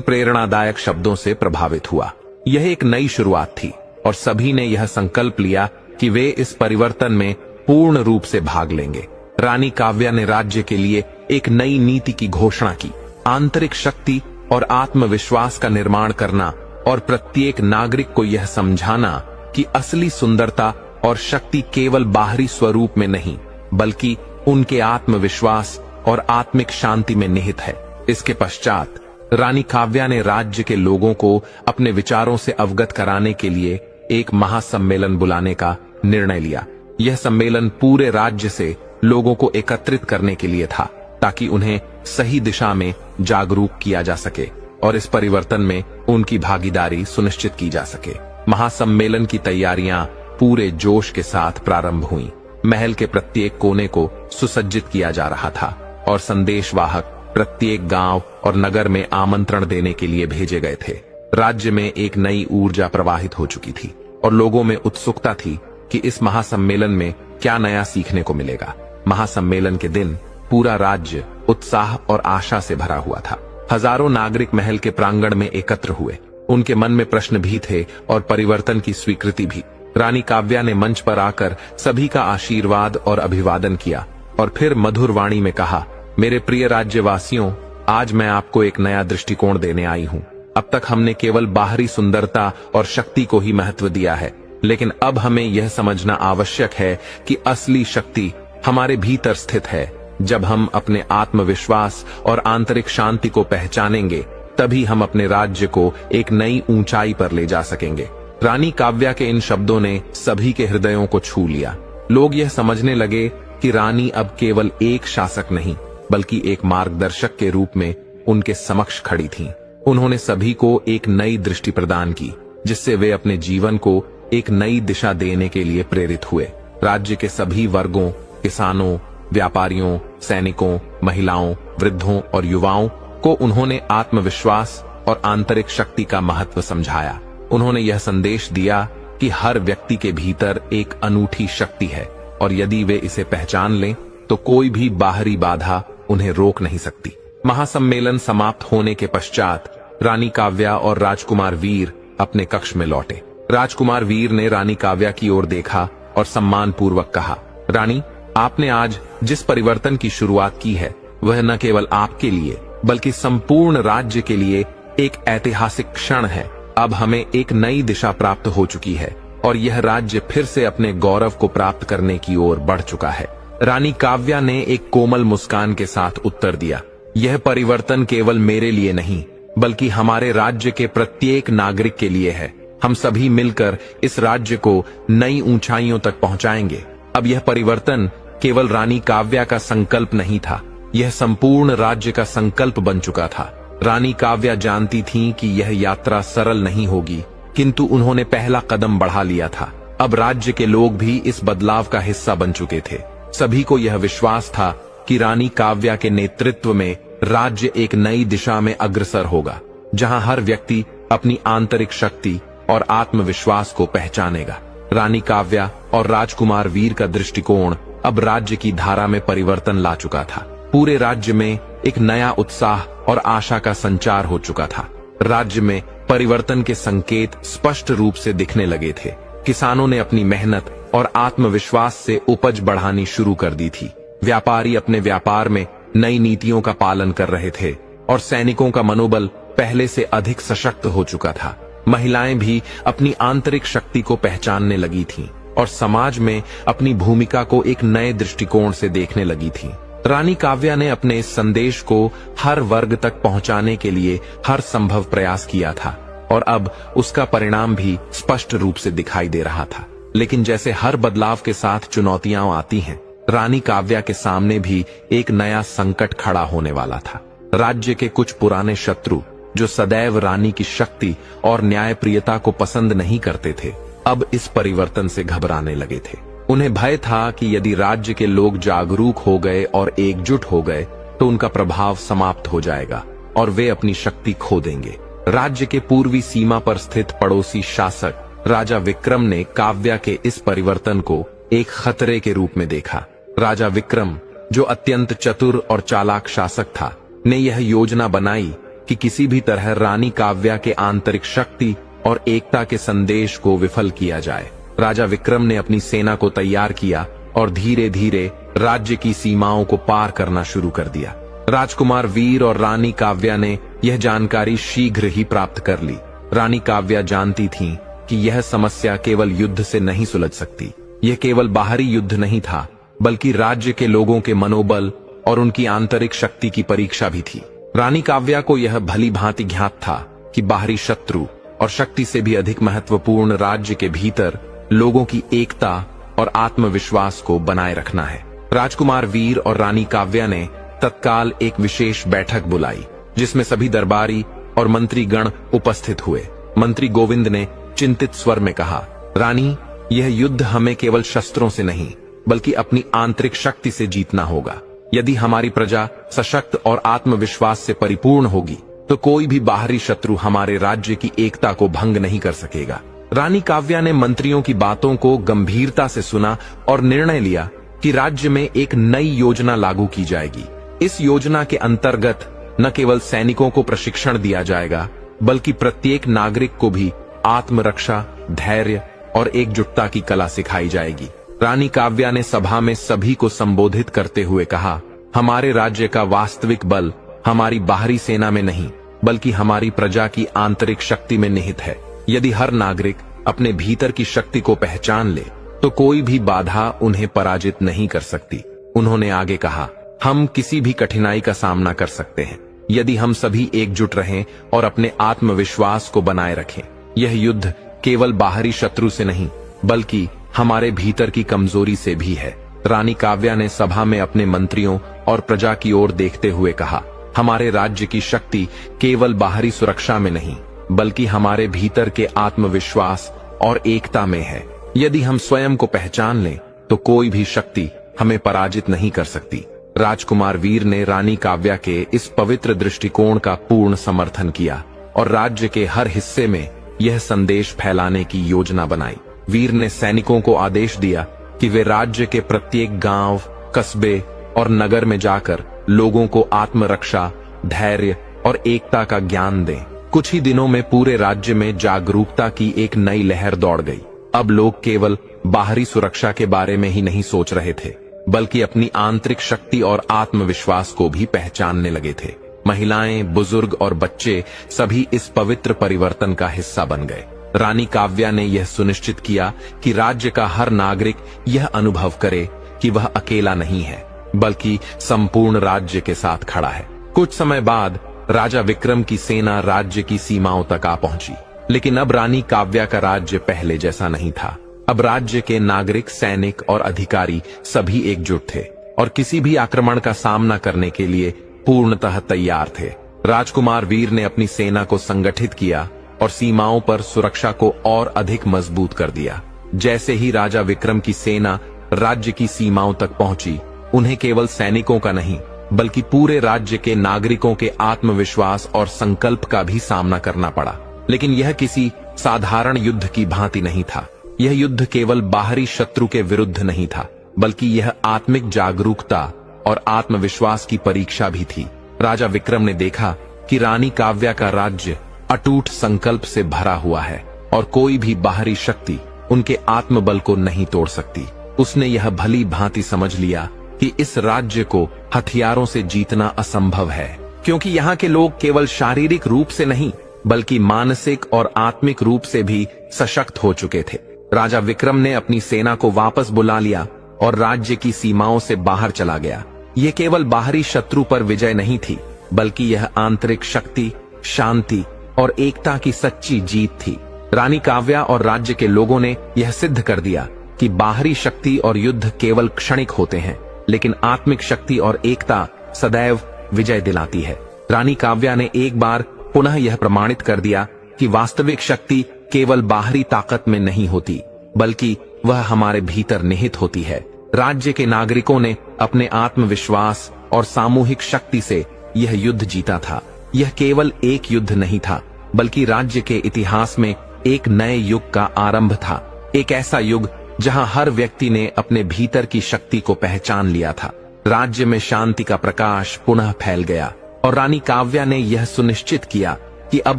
प्रेरणादायक शब्दों से प्रभावित हुआ। यह एक नई शुरुआत थी और सभी ने यह संकल्प लिया कि वे इस परिवर्तन में पूर्ण रूप से भाग लेंगे। रानी काव्या ने राज्य के लिए एक नई नीति की घोषणा की, आंतरिक शक्ति और आत्मविश्वास का निर्माण करना और प्रत्येक नागरिक को यह समझाना कि असली सुंदरता और शक्ति केवल बाहरी स्वरूप में नहीं, बल्कि उनके आत्मविश्वास और आत्मिक शांति में निहित है। इसके पश्चात रानी काव्या ने राज्य के लोगों को अपने विचारों से अवगत कराने के लिए एक महासम्मेलन बुलाने का निर्णय लिया। यह सम्मेलन पूरे राज्य से लोगों को एकत्रित करने के लिए था, ताकि उन्हें सही दिशा में जागरूक किया जा सके और इस परिवर्तन में उनकी भागीदारी सुनिश्चित की जा सके। महासम्मेलन की तैयारियां पूरे जोश के साथ प्रारंभ हुईं। महल के प्रत्येक कोने को सुसज्जित किया जा रहा था और संदेशवाहक प्रत्येक गांव और नगर में आमंत्रण देने के लिए भेजे गए थे। राज्य में एक नई ऊर्जा प्रवाहित हो चुकी थी और लोगों में उत्सुकता थी कि इस महासम्मेलन में क्या नया सीखने को मिलेगा। महासम्मेलन के दिन पूरा राज्य उत्साह और आशा से भरा हुआ था। हजारों नागरिक महल के प्रांगण में एकत्र हुए। उनके मन में प्रश्न भी थे और परिवर्तन की स्वीकृति भी। रानी काव्या ने मंच पर आकर सभी का आशीर्वाद और अभिवादन किया और फिर मधुर वाणी में कहा, मेरे प्रिय राज्यवासियों, आज मैं आपको एक नया दृष्टिकोण देने आई हूँ। अब तक हमने केवल बाहरी सुंदरता और शक्ति को ही महत्व दिया है, लेकिन अब हमें यह समझना आवश्यक है कि असली शक्ति हमारे भीतर स्थित है। जब हम अपने आत्मविश्वास और आंतरिक शांति को पहचानेंगे, तभी हम अपने राज्य को एक नई ऊंचाई पर ले जा सकेंगे। रानी काव्या के इन शब्दों ने सभी के हृदयों को छू लिया। लोग यह समझने लगे कि रानी अब केवल एक शासक नहीं, बल्कि एक मार्गदर्शक के रूप में उनके समक्ष खड़ी थीं। उन्होंने सभी को एक नई दृष्टि प्रदान की, जिससे वे अपने जीवन को एक नई दिशा देने के लिए प्रेरित हुए। राज्य के सभी वर्गों, किसानों, व्यापारियों, सैनिकों, महिलाओं, वृद्धों और युवाओं को उन्होंने आत्मविश्वास और आंतरिक शक्ति का महत्व समझाया। उन्होंने यह संदेश दिया कि हर व्यक्ति के भीतर एक अनूठी शक्ति है और यदि वे इसे पहचान लें तो कोई भी बाहरी बाधा उन्हें रोक नहीं सकती। महासम्मेलन समाप्त होने के पश्चात रानी काव्या और राजकुमार वीर अपने कक्ष में लौटे। राजकुमार वीर ने रानी काव्या की ओर देखा और सम्मान पूर्वक कहा, रानी, आपने आज जिस परिवर्तन की शुरुआत की है, वह न केवल आपके लिए बल्कि संपूर्ण राज्य के लिए एक ऐतिहासिक क्षण है। अब हमें एक नई दिशा प्राप्त हो चुकी है और यह राज्य फिर से अपने गौरव को प्राप्त करने की ओर बढ़ चुका है। रानी काव्या ने एक कोमल मुस्कान के साथ उत्तर दिया, यह परिवर्तन केवल मेरे लिए नहीं, बल्कि हमारे राज्य के प्रत्येक नागरिक के लिए है। हम सभी मिलकर इस राज्य को नई ऊंचाइयों तक पहुंचाएंगे। अब यह परिवर्तन केवल रानी काव्या का संकल्प नहीं था, यह संपूर्ण राज्य का संकल्प बन चुका था। रानी काव्या जानती थीं कि यह यात्रा सरल नहीं होगी, किंतु उन्होंने पहला कदम बढ़ा लिया था। अब राज्य के लोग भी इस बदलाव का हिस्सा बन चुके थे। सभी को यह विश्वास था कि रानी काव्या के नेतृत्व में राज्य एक नई दिशा में अग्रसर होगा, जहां हर व्यक्ति अपनी आंतरिक शक्ति और आत्मविश्वास को पहचानेगा। रानी काव्या और राजकुमार वीर का दृष्टिकोण अब राज्य की धारा में परिवर्तन ला चुका था। पूरे राज्य में एक नया उत्साह और आशा का संचार हो चुका था। राज्य में परिवर्तन के संकेत स्पष्ट रूप से दिखने लगे थे। किसानों ने अपनी मेहनत और आत्मविश्वास से उपज बढ़ानी शुरू कर दी थी। व्यापारी अपने व्यापार में नई नीतियों का पालन कर रहे थे और सैनिकों का मनोबल पहले से अधिक सशक्त हो चुका था। महिलाएं भी अपनी आंतरिक शक्ति को पहचानने लगी थीं और समाज में अपनी भूमिका को एक नए दृष्टिकोण से देखने लगी थीं। रानी काव्या ने अपने इस संदेश को हर वर्ग तक पहुंचाने के लिए हर संभव प्रयास किया था और अब उसका परिणाम भी स्पष्ट रूप से दिखाई दे रहा था। लेकिन जैसे हर बदलाव के साथ चुनौतियां आती हैं, रानी काव्या के सामने भी एक नया संकट खड़ा होने वाला था। राज्य के कुछ पुराने शत्रु जो सदैव रानी की शक्ति और न्यायप्रियता को पसंद नहीं करते थे, अब इस परिवर्तन से घबराने लगे थे। उन्हें भय था कि यदि राज्य के लोग जागरूक हो गए और एकजुट हो गए, तो उनका प्रभाव समाप्त हो जाएगा और वे अपनी शक्ति खो देंगे। राज्य के पूर्वी सीमा पर स्थित पड़ोसी शासक राजा विक्रम ने काव्या के इस परिवर्तन को एक खतरे के रूप में देखा। राजा विक्रम, जो अत्यंत चतुर और चालाक शासक था, ने यह योजना बनाई कि किसी भी तरह रानी काव्या के आंतरिक शक्ति और एकता के संदेश को विफल किया जाए। राजा विक्रम ने अपनी सेना को तैयार किया और धीरे धीरे राज्य की सीमाओं को पार करना शुरू कर दिया। राजकुमार वीर और रानी काव्या ने यह जानकारी शीघ्र ही प्राप्त कर ली। रानी काव्या जानती थीं कि यह समस्या केवल युद्ध से नहीं सुलझ सकती। यह केवल बाहरी युद्ध नहीं था, बल्कि राज्य के लोगों के मनोबल और उनकी आंतरिक शक्ति की परीक्षा भी थी। रानी काव्या को यह भली भांति ज्ञात था कि बाहरी शत्रु और शक्ति से भी अधिक महत्वपूर्ण राज्य के भीतर लोगों की एकता और आत्मविश्वास को बनाए रखना है। राजकुमार वीर और रानी काव्या ने तत्काल एक विशेष बैठक बुलाई, जिसमें सभी दरबारी और मंत्री गण उपस्थित हुए। मंत्री गोविंद ने चिंतित स्वर में कहा, रानी, यह युद्ध हमें केवल शस्त्रों से नहीं, बल्कि अपनी आंतरिक शक्ति से जीतना होगा। यदि हमारी प्रजा सशक्त और आत्मविश्वास से परिपूर्ण होगी, तो कोई भी बाहरी शत्रु हमारे राज्य की एकता को भंग नहीं कर सकेगा। रानी काव्या ने मंत्रियों की बातों को गंभीरता से सुना और निर्णय लिया कि राज्य में एक नई योजना लागू की जाएगी। इस योजना के अंतर्गत न केवल सैनिकों को प्रशिक्षण दिया जाएगा, बल्कि प्रत्येक नागरिक को भी आत्मरक्षा, धैर्य और एकजुटता की कला सिखाई जाएगी। रानी काव्या ने सभा में सभी को संबोधित करते हुए कहा, हमारे राज्य का वास्तविक बल हमारी बाहरी सेना में नहीं, बल्कि हमारी प्रजा की आंतरिक शक्ति में निहित है। यदि हर नागरिक अपने भीतर की शक्ति को पहचान ले, तो कोई भी बाधा उन्हें पराजित नहीं कर सकती। उन्होंने आगे कहा, हम किसी भी कठिनाई का सामना कर सकते हैं, यदि हम सभी एकजुट रहें और अपने आत्मविश्वास को बनाए रखें। यह युद्ध केवल बाहरी शत्रु से नहीं, बल्कि हमारे भीतर की कमजोरी से भी है। रानी काव्या ने सभा में अपने मंत्रियों और प्रजा की ओर देखते हुए कहा, हमारे राज्य की शक्ति केवल बाहरी सुरक्षा में नहीं, बल्कि हमारे भीतर के आत्मविश्वास और एकता में है। यदि हम स्वयं को पहचान लें, तो कोई भी शक्ति हमें पराजित नहीं कर सकती। राजकुमार वीर ने रानी काव्या के इस पवित्र दृष्टिकोण का पूर्ण समर्थन किया और राज्य के हर हिस्से में यह संदेश फैलाने की योजना बनाई। वीर ने सैनिकों को आदेश दिया कि वे राज्य के प्रत्येक गांव, कस्बे और नगर में जाकर लोगों को आत्मरक्षा, धैर्य और एकता का ज्ञान दें। कुछ ही दिनों में पूरे राज्य में जागरूकता की एक नई लहर दौड़ गई। अब लोग केवल बाहरी सुरक्षा के बारे में ही नहीं सोच रहे थे, बल्कि अपनी आंतरिक शक्ति और आत्मविश्वास को भी पहचानने लगे थे। महिलाएं, बुजुर्ग और बच्चे सभी इस पवित्र परिवर्तन का हिस्सा बन गए। रानी काव्या ने यह सुनिश्चित किया कि राज्य का हर नागरिक यह अनुभव करे कि वह अकेला नहीं है, बल्कि संपूर्ण राज्य के साथ खड़ा है। कुछ समय बाद राजा विक्रम की सेना राज्य की सीमाओं तक आ पहुंची, लेकिन अब रानी काव्या का राज्य पहले जैसा नहीं था। अब राज्य के नागरिक, सैनिक और अधिकारी सभी एकजुट थे और किसी भी आक्रमण का सामना करने के लिए पूर्णतः तैयार थे। राजकुमार वीर ने अपनी सेना को संगठित किया और सीमाओं पर सुरक्षा को और अधिक मजबूत कर दिया। जैसे ही राजा विक्रम की सेना राज्य की सीमाओं तक पहुंची, उन्हें केवल सैनिकों का नहीं, बल्कि पूरे राज्य के नागरिकों के आत्मविश्वास और संकल्प का भी सामना करना पड़ा। लेकिन यह किसी साधारण युद्ध की भांति नहीं था। यह युद्ध केवल बाहरी शत्रु के विरुद्ध नहीं था, बल्कि यह आत्मिक जागरूकता और आत्मविश्वास की परीक्षा भी थी। राजा विक्रम ने देखा कि रानी काव्या का राज्य अटूट संकल्प से भरा हुआ है और कोई भी बाहरी शक्ति उनके आत्मबल को नहीं तोड़ सकती। उसने यह भली भांति समझ लिया कि इस राज्य को हथियारों से जीतना असंभव है, क्योंकि यहाँ के लोग केवल शारीरिक रूप से नहीं, बल्कि मानसिक और आत्मिक रूप से भी सशक्त हो चुके थे। राजा विक्रम ने अपनी सेना को वापस बुला लिया और राज्य की सीमाओं से बाहर चला गया। यह केवल बाहरी शत्रु पर विजय नहीं थी, बल्कि यह आंतरिक शक्ति, शांति और एकता की सच्ची जीत थी। रानी काव्या और राज्य के लोगों ने यह सिद्ध कर दिया कि बाहरी शक्ति और युद्ध केवल क्षणिक होते हैं, लेकिन आत्मिक शक्ति और एकता सदैव विजय दिलाती है। रानी काव्या ने एक बार पुनः यह प्रमाणित कर दिया कि वास्तविक शक्ति केवल बाहरी ताकत में नहीं होती, बल्कि वह हमारे भीतर निहित होती है। राज्य के नागरिकों ने अपने आत्मविश्वास और सामूहिक शक्ति से यह युद्ध जीता था। यह केवल एक युद्ध नहीं था, बल्कि राज्य के इतिहास में एक नए युग का आरंभ था। एक ऐसा युग जहां हर व्यक्ति ने अपने भीतर की शक्ति को पहचान लिया था। राज्य में शांति का प्रकाश पुनः फैल गया और रानी काव्या ने यह सुनिश्चित किया कि अब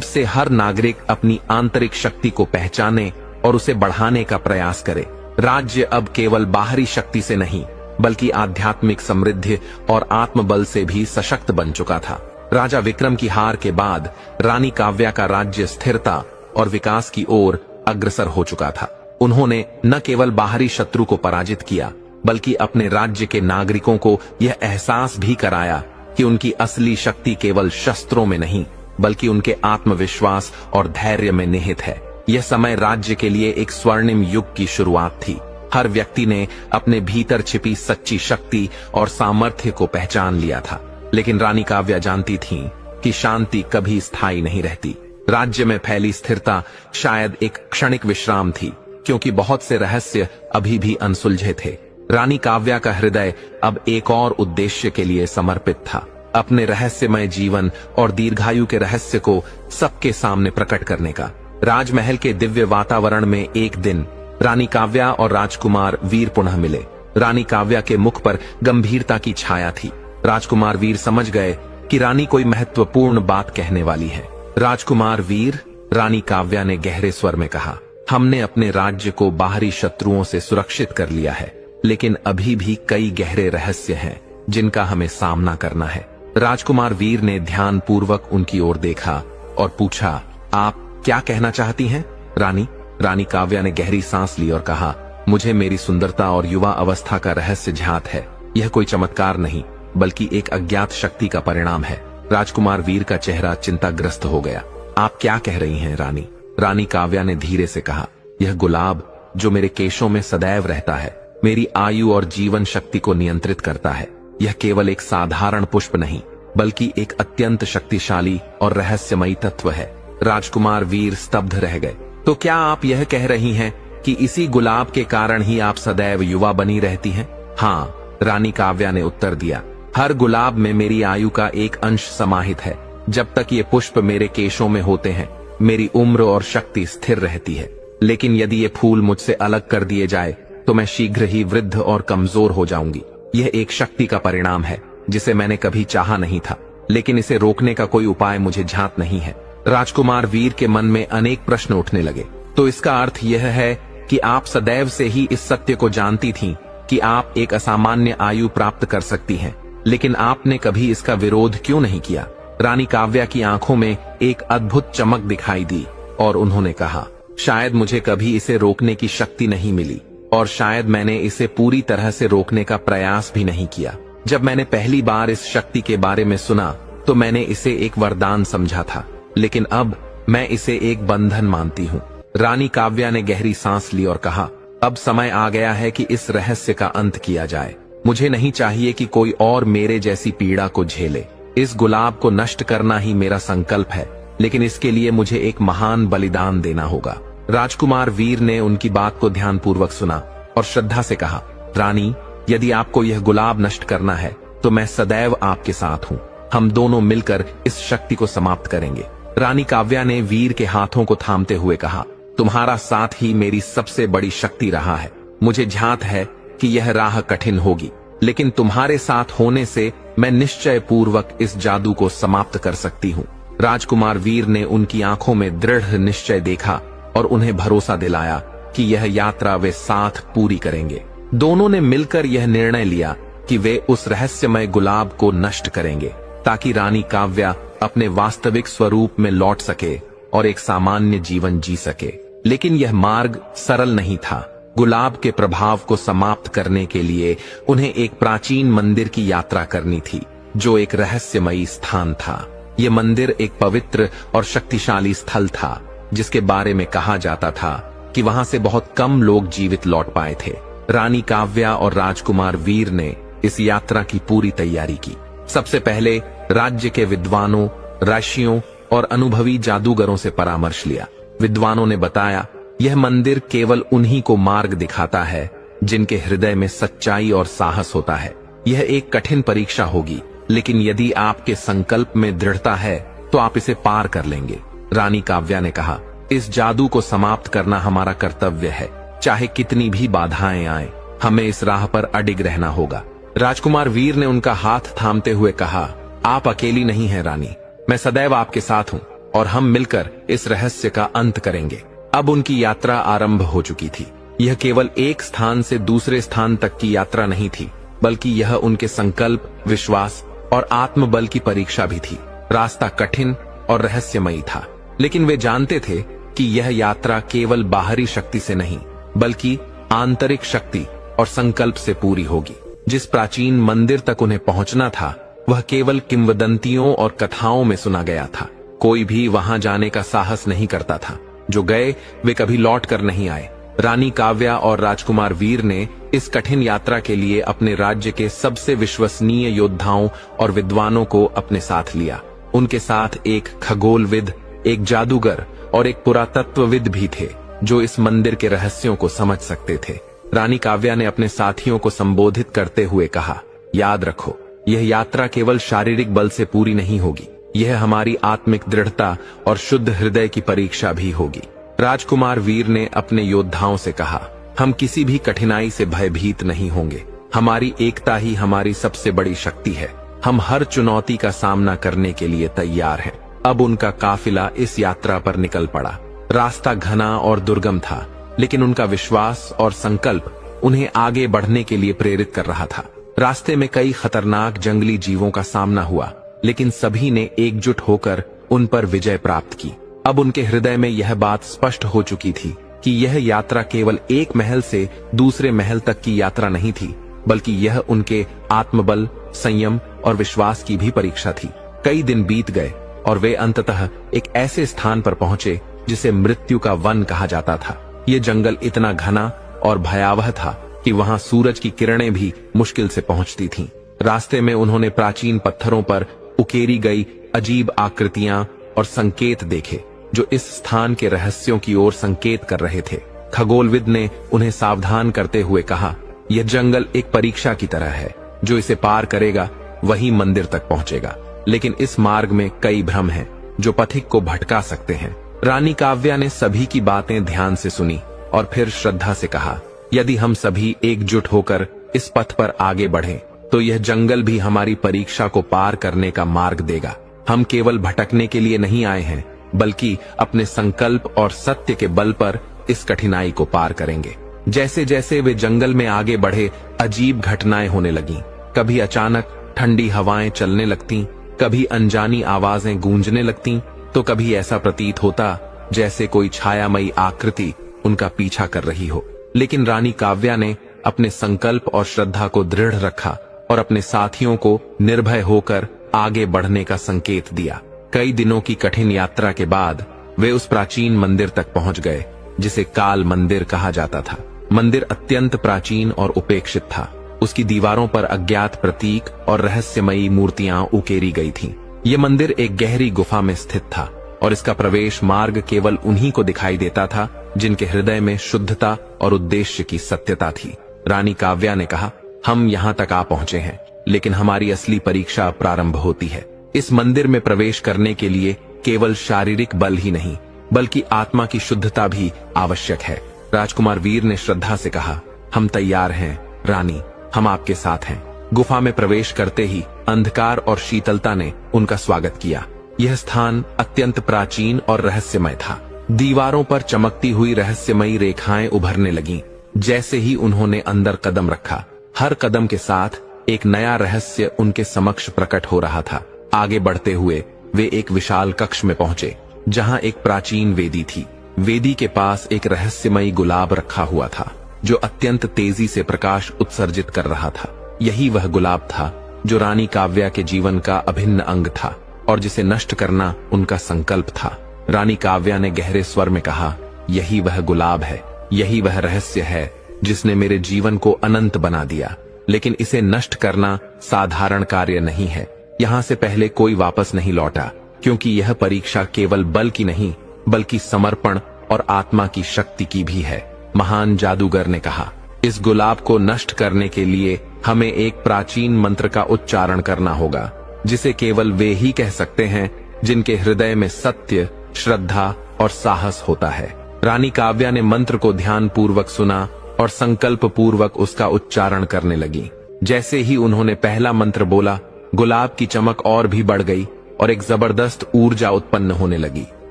से हर नागरिक अपनी आंतरिक शक्ति को पहचाने और उसे बढ़ाने का प्रयास करे। राज्य अब केवल बाहरी शक्ति से नहीं, बल्कि आध्यात्मिक समृद्धि और आत्मबल से भी सशक्त बन चुका था। राजा विक्रम की हार के बाद रानी काव्या का राज्य स्थिरता और विकास की ओर अग्रसर हो चुका था। उन्होंने न केवल बाहरी शत्रु को पराजित किया, बल्कि अपने राज्य के नागरिकों को यह एहसास भी कराया कि उनकी असली शक्ति केवल शस्त्रों में नहीं, बल्कि उनके आत्मविश्वास और धैर्य में निहित है। यह समय राज्य के लिए एक स्वर्णिम युग की शुरुआत थी। हर व्यक्ति ने अपने भीतर छिपी सच्ची शक्ति और सामर्थ्य को पहचान लिया था। लेकिन रानी काव्या जानती थीं कि शांति कभी स्थायी नहीं रहती। राज्य में फैली स्थिरता शायद एक क्षणिक विश्राम थी, क्योंकि बहुत से रहस्य अभी भी अनसुलझे थे। रानी काव्या का हृदय अब एक और उद्देश्य के लिए समर्पित था, अपने रहस्यमय जीवन और दीर्घायु के रहस्य को सबके सामने प्रकट करने का। राजमहल के दिव्य वातावरण में एक दिन रानी काव्या और राजकुमार वीर पुनः मिले। रानी काव्या के मुख पर गंभीरता की छाया थी। राजकुमार वीर समझ गए कि रानी कोई महत्वपूर्ण बात कहने वाली है। राजकुमार वीर, रानी काव्या ने गहरे स्वर में कहा, हमने अपने राज्य को बाहरी शत्रुओं से सुरक्षित कर लिया है, लेकिन अभी भी कई गहरे रहस्य हैं जिनका हमें सामना करना है। राजकुमार वीर ने ध्यान पूर्वक उनकी ओर देखा और पूछा, आप क्या कहना चाहती हैं रानी? रानी काव्या ने गहरी सांस ली और कहा, मुझे मेरी सुंदरता और युवा अवस्था का रहस्य ज्ञात है। यह कोई चमत्कार नहीं, बल्कि एक अज्ञात शक्ति का परिणाम है। राजकुमार वीर का चेहरा चिंताग्रस्त हो गया। आप क्या कह रही हैं रानी? रानी काव्या ने धीरे से कहा, यह गुलाब जो मेरे केशों में सदैव रहता है, मेरी आयु और जीवन शक्ति को नियंत्रित करता है। यह केवल एक साधारण पुष्प नहीं, बल्कि एक अत्यंत शक्तिशाली और रहस्यमयी तत्व है। राजकुमार वीर स्तब्ध रह गए। तो क्या आप यह कह रही हैं कि इसी गुलाब के कारण ही आप सदैव युवा बनी रहती हैं? हाँ, रानी काव्या ने उत्तर दिया। हर गुलाब में मेरी आयु का एक अंश समाहित है। जब तक ये पुष्प मेरे केशों में होते हैं, मेरी उम्र और शक्ति स्थिर रहती है। लेकिन यदि ये फूल मुझसे अलग कर दिए जाए, तो मैं शीघ्र ही वृद्ध और कमजोर हो जाऊंगी। यह एक शक्ति का परिणाम है जिसे मैंने कभी चाहा नहीं था, लेकिन इसे रोकने का कोई उपाय मुझे ज्ञात नहीं है। राजकुमार वीर के मन में अनेक प्रश्न उठने लगे। तो इसका अर्थ यह है कि आप सदैव से ही इस सत्य को जानती थीं कि आप एक असामान्य आयु प्राप्त कर सकती हैं, लेकिन आपने कभी इसका विरोध क्यों नहीं किया? रानी काव्या की आंखों में एक अद्भुत चमक दिखाई दी और उन्होंने कहा, शायद मुझे कभी इसे रोकने की शक्ति नहीं मिली, और शायद मैंने इसे पूरी तरह से रोकने का प्रयास भी नहीं किया। जब मैंने पहली बार इस शक्ति के बारे में सुना, तो मैंने इसे एक वरदान समझा था, लेकिन अब मैं इसे एक बंधन मानती हूँ। रानी काव्या ने गहरी सांस ली और कहा, अब समय आ गया है कि इस रहस्य का अंत किया जाए। मुझे नहीं चाहिए कि कोई और मेरे जैसी पीड़ा को झेले। इस गुलाब को नष्ट करना ही मेरा संकल्प है, लेकिन इसके लिए मुझे एक महान बलिदान देना होगा। राजकुमार वीर ने उनकी बात को ध्यानपूर्वक सुना और श्रद्धा से कहा, रानी, यदि आपको यह गुलाब नष्ट करना है, तो मैं सदैव आपके साथ हूँ। हम दोनों मिलकर इस शक्ति को समाप्त करेंगे। रानी काव्या ने वीर के हाथों को थामते हुए कहा, तुम्हारा साथ ही मेरी सबसे बड़ी शक्ति रहा है। मुझे ज्ञात है कि यह राह कठिन होगी, लेकिन तुम्हारे साथ होने से मैं निश्चय पूर्वक इस जादू को समाप्त कर सकती हूँ। राजकुमार वीर ने उनकी आंखों में दृढ़ निश्चय देखा और उन्हें भरोसा दिलाया कि यह यात्रा वे साथ पूरी करेंगे। दोनों ने मिलकर यह निर्णय लिया कि वे उस रहस्यमय गुलाब को नष्ट करेंगे, ताकि रानी काव्या अपने वास्तविक स्वरूप में लौट सके और एक सामान्य जीवन जी सके। लेकिन यह मार्ग सरल नहीं था। गुलाब के प्रभाव को समाप्त करने के लिए उन्हें एक प्राचीन मंदिर की यात्रा करनी थी, जो एक रहस्यमयी स्थान था। यह मंदिर एक पवित्र और शक्तिशाली स्थल था, जिसके बारे में कहा जाता था कि वहां से बहुत कम लोग जीवित लौट पाए थे। रानी काव्या और राजकुमार वीर ने इस यात्रा की पूरी तैयारी की। सबसे पहले राज्य के विद्वानों, ऋषियों और अनुभवी जादूगरों से परामर्श लिया। विद्वानों ने बताया, यह मंदिर केवल उन्हीं को मार्ग दिखाता है जिनके हृदय में सच्चाई और साहस होता है। यह एक कठिन परीक्षा होगी, लेकिन यदि आपके संकल्प में दृढ़ता है तो आप इसे पार कर लेंगे। रानी काव्या ने कहा, इस जादू को समाप्त करना हमारा कर्तव्य है। चाहे कितनी भी बाधाएं आए, हमें इस राह पर अडिग रहना होगा। राजकुमार वीर ने उनका हाथ थामते हुए कहा, आप अकेली नहीं हैं रानी, मैं सदैव आपके साथ हूँ और हम मिलकर इस रहस्य का अंत करेंगे। अब उनकी यात्रा आरंभ हो चुकी थी। यह केवल एक स्थान से दूसरे स्थान तक की यात्रा नहीं थी, बल्कि यह उनके संकल्प, विश्वास और आत्मबल की परीक्षा भी थी। रास्ता कठिन और रहस्यमयी था, लेकिन वे जानते थे कि यह यात्रा केवल बाहरी शक्ति से नहीं, बल्कि आंतरिक शक्ति और संकल्प से पूरी होगी। जिस प्राचीन मंदिर तक उन्हें पहुंचना था, वह केवल किंवदंतियों और कथाओं में सुना गया था। कोई भी वहां जाने का साहस नहीं करता था। जो गए वे कभी लौट कर नहीं आए। रानी काव्या और राजकुमार वीर ने इस कठिन यात्रा के लिए अपने राज्य के सबसे विश्वसनीय योद्धाओं और विद्वानों को अपने साथ लिया। उनके साथ एक खगोलविद, एक जादूगर और एक पुरातत्वविद भी थे, जो इस मंदिर के रहस्यों को समझ सकते थे। रानी काव्या ने अपने साथियों को संबोधित करते हुए कहा, याद रखो, यह यात्रा केवल शारीरिक बल से पूरी नहीं होगी, यह हमारी आत्मिक दृढ़ता और शुद्ध हृदय की परीक्षा भी होगी। राजकुमार वीर ने अपने योद्धाओं से कहा, हम किसी भी कठिनाई से भयभीत नहीं होंगे। हमारी एकता ही हमारी सबसे बड़ी शक्ति है। हम हर चुनौती का सामना करने के लिए तैयार हैं। अब उनका काफिला इस यात्रा पर निकल पड़ा। रास्ता घना और दुर्गम था, लेकिन उनका विश्वास और संकल्प उन्हें आगे बढ़ने के लिए प्रेरित कर रहा था। रास्ते में कई खतरनाक जंगली जीवों का सामना हुआ, लेकिन सभी ने एकजुट होकर उन पर विजय प्राप्त की। अब उनके हृदय में यह बात स्पष्ट हो चुकी थी कि यह यात्रा केवल एक महल से दूसरे महल तक की यात्रा नहीं थी, बल्कि यह उनके आत्मबल, संयम और विश्वास की भी परीक्षा थी। कई दिन बीत गए और वे अंततः एक ऐसे स्थान पर पहुंचे जिसे मृत्यु का वन कहा जाता था। ये जंगल इतना घना और भयावह था कि वहां सूरज की किरणें भी मुश्किल से पहुंचती थीं। रास्ते में उन्होंने प्राचीन पत्थरों पर उकेरी गई अजीब आकृतियां और संकेत देखे, जो इस स्थान के रहस्यों की ओर संकेत कर रहे थे। खगोलविद ने उन्हें सावधान करते हुए कहा, यह जंगल एक परीक्षा की तरह है, जो इसे पार करेगा वही मंदिर तक पहुंचेगा। लेकिन इस मार्ग में कई भ्रम हैं, जो पथिक को भटका सकते हैं। रानी काव्या ने सभी की बातें ध्यान से सुनी और फिर श्रद्धा से कहा, यदि हम सभी एकजुट होकर इस पथ पर आगे बढ़ें, तो यह जंगल भी हमारी परीक्षा को पार करने का मार्ग देगा। हम केवल भटकने के लिए नहीं आए हैं, बल्कि अपने संकल्प और सत्य के बल पर इस कठिनाई को पार करेंगे। जैसे जैसे वे जंगल में आगे बढ़े, अजीब घटनाएं होने लगीं। कभी अचानक ठंडी हवाएं चलने लगतीं, कभी अनजानी आवाजें गूंजने लगतीं, तो कभी ऐसा प्रतीत होता जैसे कोई छायामयी आकृति उनका पीछा कर रही हो। लेकिन रानी काव्या ने अपने संकल्प और श्रद्धा को दृढ़ रखा और अपने साथियों को निर्भय होकर आगे बढ़ने का संकेत दिया। कई दिनों की कठिन यात्रा के बाद वे उस प्राचीन मंदिर तक पहुंच गए, जिसे काल मंदिर कहा जाता था। मंदिर अत्यंत प्राचीन और उपेक्षित था। उसकी दीवारों पर अज्ञात प्रतीक और रहस्यमयी मूर्तियां उकेरी गई थीं। ये मंदिर एक गहरी गुफा में स्थित था और इसका प्रवेश मार्ग केवल उन्हीं को दिखाई देता था जिनके हृदय में शुद्धता और उद्देश्य की सत्यता थी। रानी काव्या ने कहा, हम यहाँ तक आ पहुंचे हैं, लेकिन हमारी असली परीक्षा प्रारंभ होती है। इस मंदिर में प्रवेश करने के लिए केवल शारीरिक बल ही नहीं, बल्कि आत्मा की शुद्धता भी आवश्यक है। राजकुमार वीर ने श्रद्धा से कहा, हम तैयार हैं रानी, हम आपके साथ हैं। गुफा में प्रवेश करते ही अंधकार और शीतलता ने उनका स्वागत किया। यह स्थान अत्यंत प्राचीन और रहस्यमय था। दीवारों पर चमकती हुई रहस्यमयी रेखाएं उभरने लगीं। जैसे ही उन्होंने अंदर कदम रखा, हर कदम के साथ एक नया रहस्य उनके समक्ष प्रकट हो रहा था। आगे बढ़ते हुए वे एक विशाल कक्ष में पहुंचे, जहां एक प्राचीन वेदी थी। वेदी के पास एक रहस्यमयी गुलाब रखा हुआ था, जो अत्यंत तेजी से प्रकाश उत्सर्जित कर रहा था। यही वह गुलाब था जो रानी काव्या के जीवन का अभिन्न अंग था और जिसे नष्ट करना उनका संकल्प था। रानी काव्या ने गहरे स्वर में कहा, यही वह गुलाब है, यही वह रहस्य है जिसने मेरे जीवन को अनंत बना दिया। लेकिन इसे नष्ट करना साधारण कार्य नहीं है। यहाँ से पहले कोई वापस नहीं लौटा, क्योंकि यह परीक्षा केवल बल की नहीं, बल्कि समर्पण और आत्मा की शक्ति की भी है। महान जादूगर ने कहा, इस गुलाब को नष्ट करने के लिए हमें एक प्राचीन मंत्र का उच्चारण करना होगा, जिसे केवल वे ही कह सकते हैं जिनके हृदय में सत्य, श्रद्धा और साहस होता है। रानी काव्या ने मंत्र को ध्यान पूर्वक सुना और संकल्प पूर्वक उसका उच्चारण करने लगी। जैसे ही उन्होंने पहला मंत्र बोला, गुलाब की चमक और भी बढ़ गई और एक जबरदस्त ऊर्जा उत्पन्न होने लगी।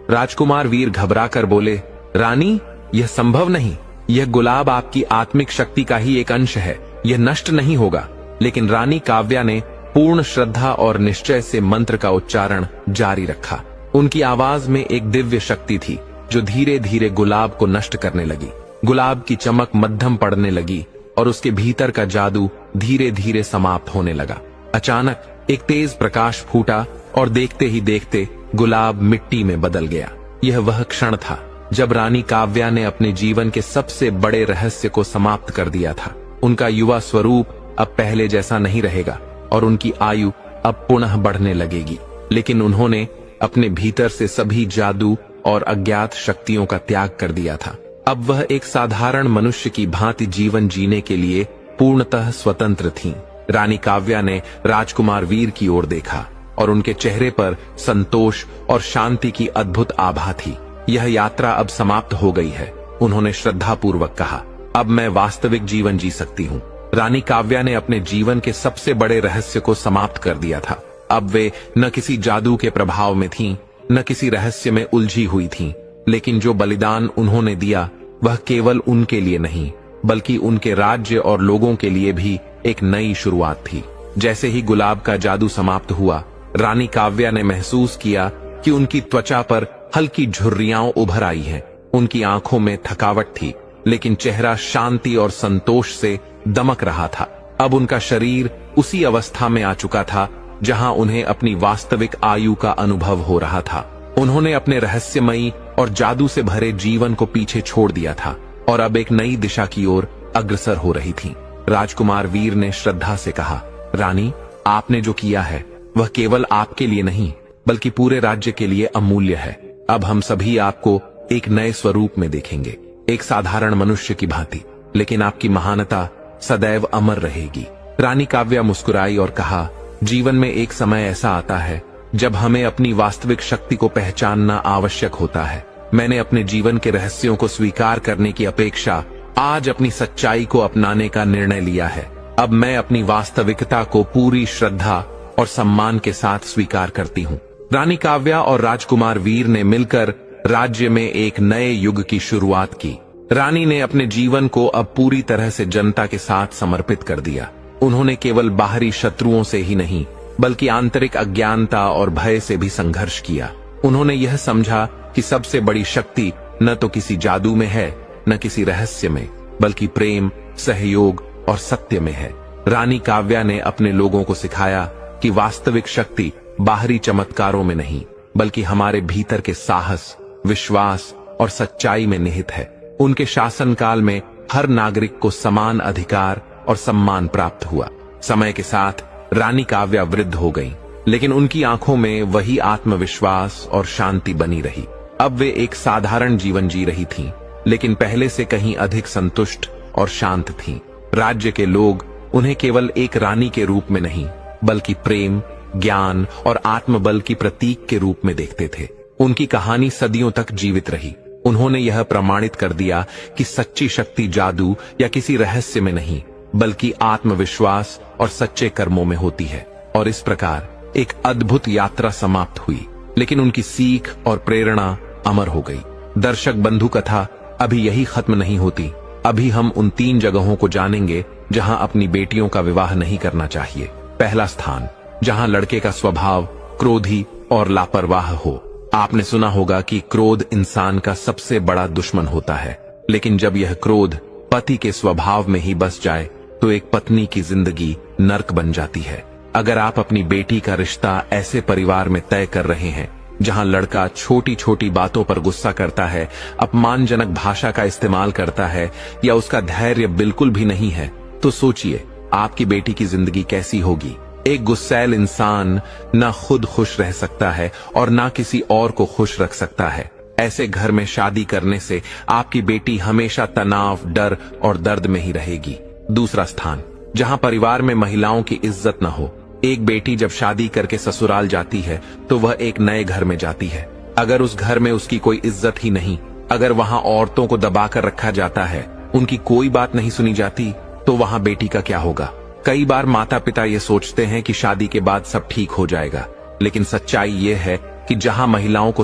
राजकुमार वीर घबराकर बोले, रानी, यह संभव नहीं। यह गुलाब आपकी आत्मिक शक्ति का ही एक अंश है, यह नष्ट नहीं होगा। लेकिन रानी काव्या ने पूर्ण श्रद्धा और निश्चय से मंत्र का उच्चारण जारी रखा। उनकी आवाज में एक दिव्य शक्ति थी जो धीरे धीरे गुलाब को नष्ट करने लगी। गुलाब की चमक मध्यम पड़ने लगी और उसके भीतर का जादू धीरे धीरे समाप्त होने लगा। अचानक एक तेज प्रकाश फूटा और देखते ही देखते गुलाब मिट्टी में बदल गया। यह वह क्षण था जब रानी काव्या ने अपने जीवन के सबसे बड़े रहस्य को समाप्त कर दिया था। उनका युवा स्वरूप अब पहले जैसा नहीं रहेगा और उनकी आयु अब पुनः बढ़ने लगेगी। लेकिन उन्होंने अपने भीतर से सभी जादू और अज्ञात शक्तियों का त्याग कर दिया था। अब वह एक साधारण मनुष्य की भांति जीवन जीने के लिए पूर्णतः स्वतंत्र थीं। रानी काव्या ने राजकुमार वीर की ओर देखा और उनके चेहरे पर संतोष और शांति की अद्भुत आभा थी। यह यात्रा अब समाप्त हो गई है, उन्होंने श्रद्धापूर्वक कहा। अब मैं वास्तविक जीवन जी सकती हूँ। रानी काव्या ने अपने जीवन के सबसे बड़े रहस्य को समाप्त कर दिया था। अब वे न किसी जादू के प्रभाव में थीं, न किसी रहस्य में उलझी हुई थीं। लेकिन जो बलिदान उन्होंने दिया वह केवल उनके लिए नहीं, बल्कि उनके राज्य और लोगों के लिए भी एक नई शुरुआत थी। जैसे ही गुलाब का जादू समाप्त हुआ, रानी काव्या ने महसूस किया कि उनकी त्वचा पर हल्की झुर्रियां उभर आई हैं। उनकी आंखों में थकावट थी, लेकिन चेहरा शांति और संतोष से दमक रहा था। अब उनका शरीर उसी अवस्था में आ चुका था जहां उन्हें अपनी वास्तविक आयु का अनुभव हो रहा था। उन्होंने अपने रहस्यमयी और जादू से भरे जीवन को पीछे छोड़ दिया था और अब एक नई दिशा की ओर अग्रसर हो रही थीं। राजकुमार वीर ने श्रद्धा से कहा, रानी, आपने जो किया है वह केवल आपके लिए नहीं, बल्कि पूरे राज्य के लिए अमूल्य है। अब हम सभी आपको एक नए स्वरूप में देखेंगे, एक साधारण मनुष्य की भांति, लेकिन आपकी महानता सदैव अमर रहेगी। रानी काव्या मुस्कुराई और कहा, जीवन में एक समय ऐसा आता है जब हमें अपनी वास्तविक शक्ति को पहचानना आवश्यक होता है। मैंने अपने जीवन के रहस्यों को स्वीकार करने की अपेक्षा आज अपनी सच्चाई को अपनाने का निर्णय लिया है। अब मैं अपनी वास्तविकता को पूरी श्रद्धा और सम्मान के साथ स्वीकार करती हूँ। रानी काव्या और राजकुमार वीर ने मिलकर राज्य में एक नए युग की शुरुआत की। रानी ने अपने जीवन को अब पूरी तरह से जनता के साथ समर्पित कर दिया। उन्होंने केवल बाहरी शत्रुओं से ही नहीं, बल्कि आंतरिक अज्ञानता और भय से भी संघर्ष किया। उन्होंने यह समझा कि सबसे बड़ी शक्ति न तो किसी जादू में है, न किसी रहस्य में, बल्कि प्रेम, सहयोग और सत्य में है। रानी काव्या ने अपने लोगों को सिखाया कि वास्तविक शक्ति बाहरी चमत्कारों में नहीं, बल्कि हमारे भीतर के साहस, विश्वास और सच्चाई में निहित है। उनके शासनकाल में हर नागरिक को समान अधिकार और सम्मान प्राप्त हुआ। समय के साथ रानी काव्या वृद्ध हो गईं, लेकिन उनकी आंखों में वही आत्मविश्वास और शांति बनी रही। अब वे एक साधारण जीवन जी रही थीं, लेकिन पहले से कहीं अधिक संतुष्ट और शांत थीं। राज्य के लोग उन्हें केवल एक रानी के रूप में नहीं, बल्कि प्रेम, ज्ञान और आत्मबल की प्रतीक के रूप में देखते थे। उनकी कहानी सदियों तक जीवित रही। उन्होंने यह प्रमाणित कर दिया कि सच्ची शक्ति जादू या किसी रहस्य में नहीं, बल्कि आत्मविश्वास और सच्चे कर्मों में होती है। और इस प्रकार एक अद्भुत यात्रा समाप्त हुई, लेकिन उनकी सीख और प्रेरणा अमर हो गई। दर्शक बंधु, कथा अभी यही खत्म नहीं होती। अभी हम उन 3 जगहों को जानेंगे जहां अपनी बेटियों का विवाह नहीं करना चाहिए। पहला स्थान, जहां लड़के का स्वभाव क्रोधी और लापरवाह हो। आपने सुना होगा कि क्रोध इंसान का सबसे बड़ा दुश्मन होता है, लेकिन जब यह क्रोध पति के स्वभाव में ही बस जाए तो एक पत्नी की जिंदगी नर्क बन जाती है। अगर आप अपनी बेटी का रिश्ता ऐसे परिवार में तय कर रहे हैं जहां लड़का छोटी छोटी बातों पर गुस्सा करता है, अपमानजनक भाषा का इस्तेमाल करता है या उसका धैर्य बिल्कुल भी नहीं है, तो सोचिए आपकी बेटी की जिंदगी कैसी होगी। एक गुस्सैल इंसान ना खुद खुश रह सकता है और ना किसी और को खुश रख सकता है। ऐसे घर में शादी करने से आपकी बेटी हमेशा तनाव, डर और दर्द में ही रहेगी। दूसरा स्थान, जहां परिवार में महिलाओं की इज्जत न हो। एक बेटी जब शादी करके ससुराल जाती है तो वह एक नए घर में जाती है। अगर उस घर में उसकी कोई इज्जत ही नहीं, अगर वहां औरतों को दबाकर रखा जाता है, उनकी कोई बात नहीं सुनी जाती, तो वहां बेटी का क्या होगा। कई बार माता पिता ये सोचते हैं कि शादी के बाद सब ठीक हो जाएगा, लेकिन सच्चाई ये है कि जहां महिलाओं को